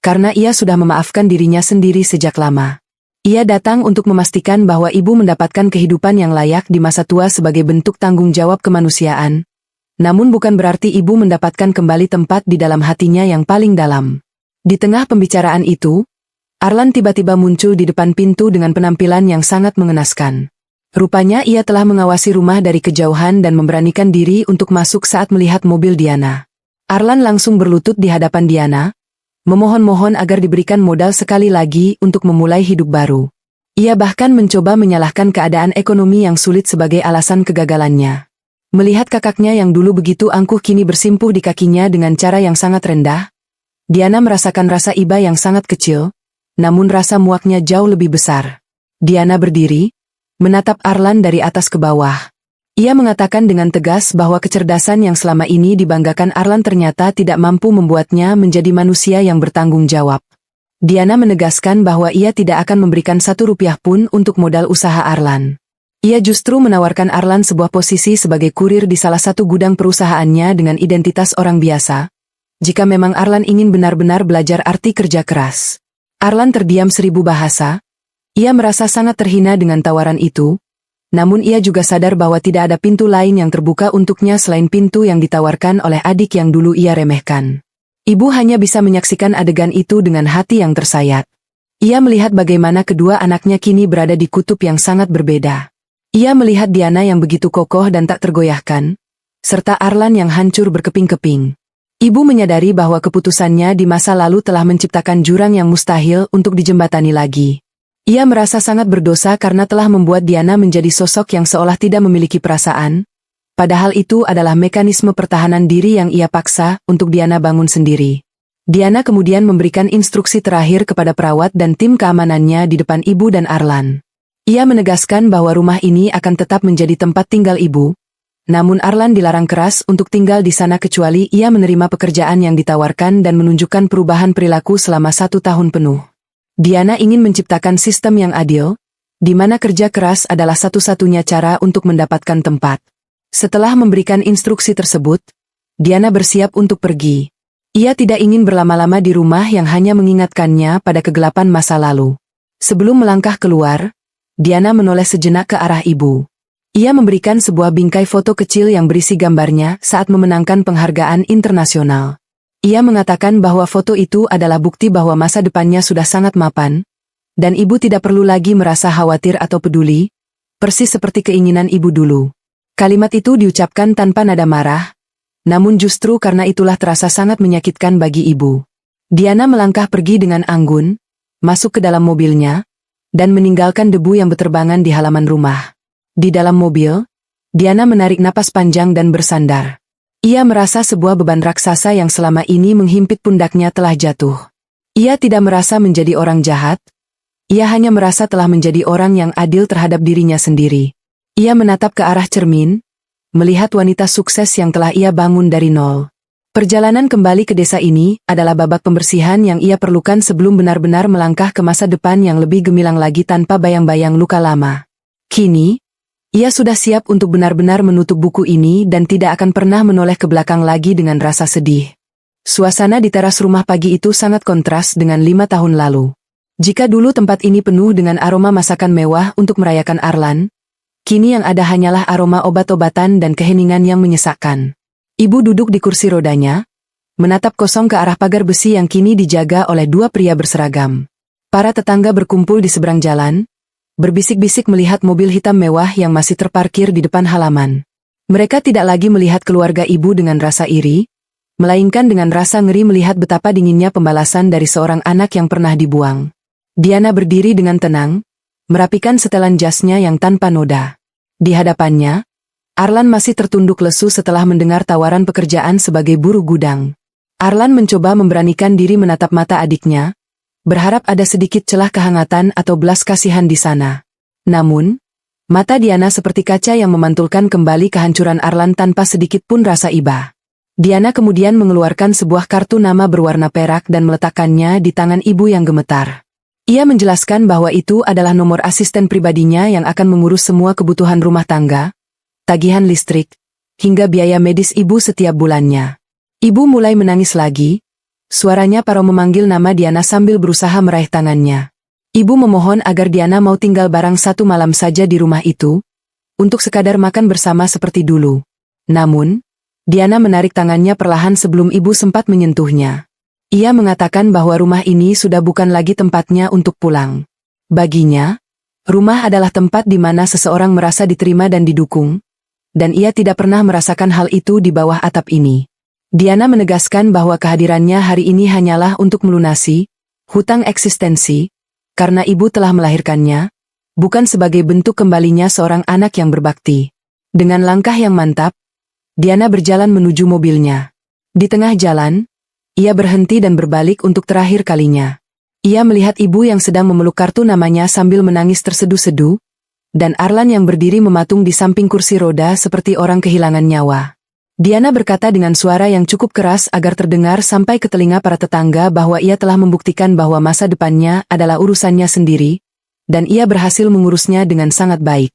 karena ia sudah memaafkan dirinya sendiri sejak lama. Ia datang untuk memastikan bahwa ibu mendapatkan kehidupan yang layak di masa tua sebagai bentuk tanggung jawab kemanusiaan. Namun bukan berarti ibu mendapatkan kembali tempat di dalam hatinya yang paling dalam. Di tengah pembicaraan itu, Arlan tiba-tiba muncul di depan pintu dengan penampilan yang sangat mengenaskan. Rupanya ia telah mengawasi rumah dari kejauhan dan memberanikan diri untuk masuk saat melihat mobil Diana. Arlan langsung berlutut di hadapan Diana, memohon-mohon agar diberikan modal sekali lagi untuk memulai hidup baru. Ia bahkan mencoba menyalahkan keadaan ekonomi yang sulit sebagai alasan kegagalannya. Melihat kakaknya yang dulu begitu angkuh kini bersimpuh di kakinya dengan cara yang sangat rendah, Diana merasakan rasa iba yang sangat kecil, namun rasa muaknya jauh lebih besar. Diana berdiri, menatap Arlan dari atas ke bawah. Ia mengatakan dengan tegas bahwa kecerdasan yang selama ini dibanggakan Arlan ternyata tidak mampu membuatnya menjadi manusia yang bertanggung jawab. Diana menegaskan bahwa ia tidak akan memberikan 1 rupiah pun untuk modal usaha Arlan. Ia justru menawarkan Arlan sebuah posisi sebagai kurir di salah satu gudang perusahaannya dengan identitas orang biasa, jika memang Arlan ingin benar-benar belajar arti kerja keras. Arlan terdiam 1000 bahasa. Ia merasa sangat terhina dengan tawaran itu, namun ia juga sadar bahwa tidak ada pintu lain yang terbuka untuknya selain pintu yang ditawarkan oleh adik yang dulu ia remehkan. Ibu hanya bisa menyaksikan adegan itu dengan hati yang tersayat. Ia melihat bagaimana kedua anaknya kini berada di kutub yang sangat berbeda. Ia melihat Diana yang begitu kokoh dan tak tergoyahkan, serta Arlan yang hancur berkeping-keping. Ibu menyadari bahwa keputusannya di masa lalu telah menciptakan jurang yang mustahil untuk dijembatani lagi. Ia merasa sangat berdosa karena telah membuat Diana menjadi sosok yang seolah tidak memiliki perasaan, padahal itu adalah mekanisme pertahanan diri yang ia paksa untuk Diana bangun sendiri. Diana kemudian memberikan instruksi terakhir kepada perawat dan tim keamanannya di depan ibu dan Arlan. Ia menegaskan bahwa rumah ini akan tetap menjadi tempat tinggal ibu, namun Arlan dilarang keras untuk tinggal di sana kecuali ia menerima pekerjaan yang ditawarkan dan menunjukkan perubahan perilaku selama 1 tahun penuh. Diana ingin menciptakan sistem yang adil, di mana kerja keras adalah satu-satunya cara untuk mendapatkan tempat. Setelah memberikan instruksi tersebut, Diana bersiap untuk pergi. Ia tidak ingin berlama-lama di rumah yang hanya mengingatkannya pada kegelapan masa lalu. Sebelum melangkah keluar, Diana menoleh sejenak ke arah ibu. Ia memberikan sebuah bingkai foto kecil yang berisi gambarnya saat memenangkan penghargaan internasional. Ia mengatakan bahwa foto itu adalah bukti bahwa masa depannya sudah sangat mapan, dan ibu tidak perlu lagi merasa khawatir atau peduli, persis seperti keinginan ibu dulu. Kalimat itu diucapkan tanpa nada marah, namun justru karena itulah terasa sangat menyakitkan bagi ibu. Diana melangkah pergi dengan anggun, masuk ke dalam mobilnya, dan meninggalkan debu yang berterbangan di halaman rumah. Di dalam mobil, Diana menarik napas panjang dan bersandar. Ia merasa sebuah beban raksasa yang selama ini menghimpit pundaknya telah jatuh. Ia tidak merasa menjadi orang jahat, ia hanya merasa telah menjadi orang yang adil terhadap dirinya sendiri. Ia menatap ke arah cermin, melihat wanita sukses yang telah ia bangun dari nol. Perjalanan kembali ke desa ini adalah babak pembersihan yang ia perlukan sebelum benar-benar melangkah ke masa depan yang lebih gemilang lagi tanpa bayang-bayang luka lama. Kini, ia sudah siap untuk benar-benar menutup buku ini dan tidak akan pernah menoleh ke belakang lagi dengan rasa sedih. Suasana di teras rumah pagi itu sangat kontras dengan 5 tahun lalu. Jika dulu tempat ini penuh dengan aroma masakan mewah untuk merayakan Arlan, kini yang ada hanyalah aroma obat-obatan dan keheningan yang menyesakkan. Ibu duduk di kursi rodanya, menatap kosong ke arah pagar besi yang kini dijaga oleh 2 pria berseragam. Para tetangga berkumpul di seberang jalan, berbisik-bisik melihat mobil hitam mewah yang masih terparkir di depan halaman. Mereka tidak lagi melihat keluarga ibu dengan rasa iri, melainkan dengan rasa ngeri melihat betapa dinginnya pembalasan dari seorang anak yang pernah dibuang. Diana berdiri dengan tenang, merapikan setelan jasnya yang tanpa noda. Di hadapannya, Arlan masih tertunduk lesu setelah mendengar tawaran pekerjaan sebagai buruh gudang. Arlan mencoba memberanikan diri menatap mata adiknya, berharap ada sedikit celah kehangatan atau belas kasihan di sana. Namun, mata Diana seperti kaca yang memantulkan kembali kehancuran Arlan tanpa sedikit pun rasa iba. Diana kemudian mengeluarkan sebuah kartu nama berwarna perak dan meletakkannya di tangan ibu yang gemetar. Ia menjelaskan bahwa itu adalah nomor asisten pribadinya yang akan mengurus semua kebutuhan rumah tangga, tagihan listrik, hingga biaya medis ibu setiap bulannya. Ibu mulai menangis lagi, suaranya parau memanggil nama Diana sambil berusaha meraih tangannya. Ibu memohon agar Diana mau tinggal barang satu malam saja di rumah itu, untuk sekadar makan bersama seperti dulu. Namun, Diana menarik tangannya perlahan sebelum ibu sempat menyentuhnya. Ia mengatakan bahwa rumah ini sudah bukan lagi tempatnya untuk pulang. Baginya, rumah adalah tempat di mana seseorang merasa diterima dan didukung, dan ia tidak pernah merasakan hal itu di bawah atap ini. Diana menegaskan bahwa kehadirannya hari ini hanyalah untuk melunasi hutang eksistensi, karena ibu telah melahirkannya, bukan sebagai bentuk kembalinya seorang anak yang berbakti. Dengan langkah yang mantap, Diana berjalan menuju mobilnya. Di tengah jalan, ia berhenti dan berbalik untuk terakhir kalinya. Ia melihat ibu yang sedang memeluk kartu namanya sambil menangis terseduh-seduh, dan Arlan yang berdiri mematung di samping kursi roda seperti orang kehilangan nyawa. Diana berkata dengan suara yang cukup keras agar terdengar sampai ke telinga para tetangga bahwa ia telah membuktikan bahwa masa depannya adalah urusannya sendiri, dan ia berhasil mengurusnya dengan sangat baik.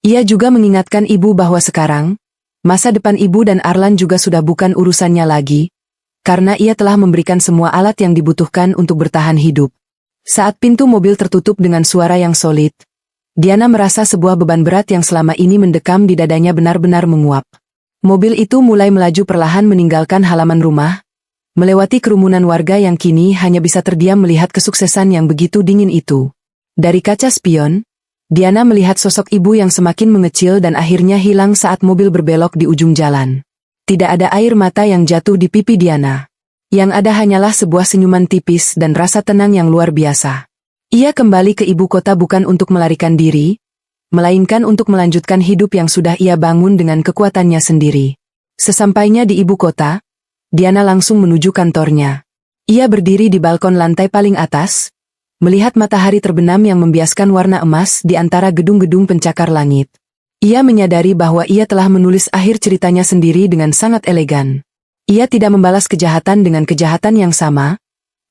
Ia juga mengingatkan ibu bahwa sekarang, masa depan ibu dan Arlan juga sudah bukan urusannya lagi, karena ia telah memberikan semua alat yang dibutuhkan untuk bertahan hidup. Saat pintu mobil tertutup dengan suara yang solid, Diana merasa sebuah beban berat yang selama ini mendekam di dadanya benar-benar menguap. Mobil itu mulai melaju perlahan meninggalkan halaman rumah, melewati kerumunan warga yang kini hanya bisa terdiam melihat kesuksesan yang begitu dingin itu. Dari kaca spion, Diana melihat sosok ibu yang semakin mengecil dan akhirnya hilang saat mobil berbelok di ujung jalan. Tidak ada air mata yang jatuh di pipi Diana. Yang ada hanyalah sebuah senyuman tipis dan rasa tenang yang luar biasa. Ia kembali ke ibu kota bukan untuk melarikan diri, melainkan untuk melanjutkan hidup yang sudah ia bangun dengan kekuatannya sendiri. Sesampainya di ibu kota, Diana langsung menuju kantornya. Ia berdiri di balkon lantai paling atas, melihat matahari terbenam yang membiaskan warna emas di antara gedung-gedung pencakar langit. Ia menyadari bahwa ia telah menulis akhir ceritanya sendiri dengan sangat elegan. Ia tidak membalas kejahatan dengan kejahatan yang sama,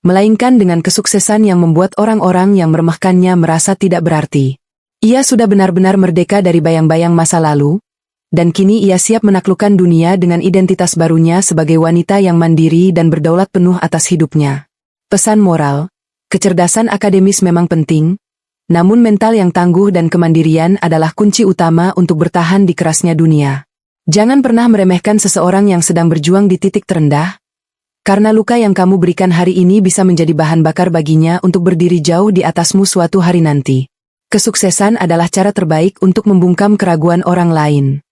melainkan dengan kesuksesan yang membuat orang-orang yang meremehkannya merasa tidak berarti. Ia sudah benar-benar merdeka dari bayang-bayang masa lalu, dan kini ia siap menaklukkan dunia dengan identitas barunya sebagai wanita yang mandiri dan berdaulat penuh atas hidupnya. Pesan moral: kecerdasan akademis memang penting, namun mental yang tangguh dan kemandirian adalah kunci utama untuk bertahan di kerasnya dunia. Jangan pernah meremehkan seseorang yang sedang berjuang di titik terendah, karena luka yang kamu berikan hari ini bisa menjadi bahan bakar baginya untuk berdiri jauh di atasmu suatu hari nanti. Kesuksesan adalah cara terbaik untuk membungkam keraguan orang lain.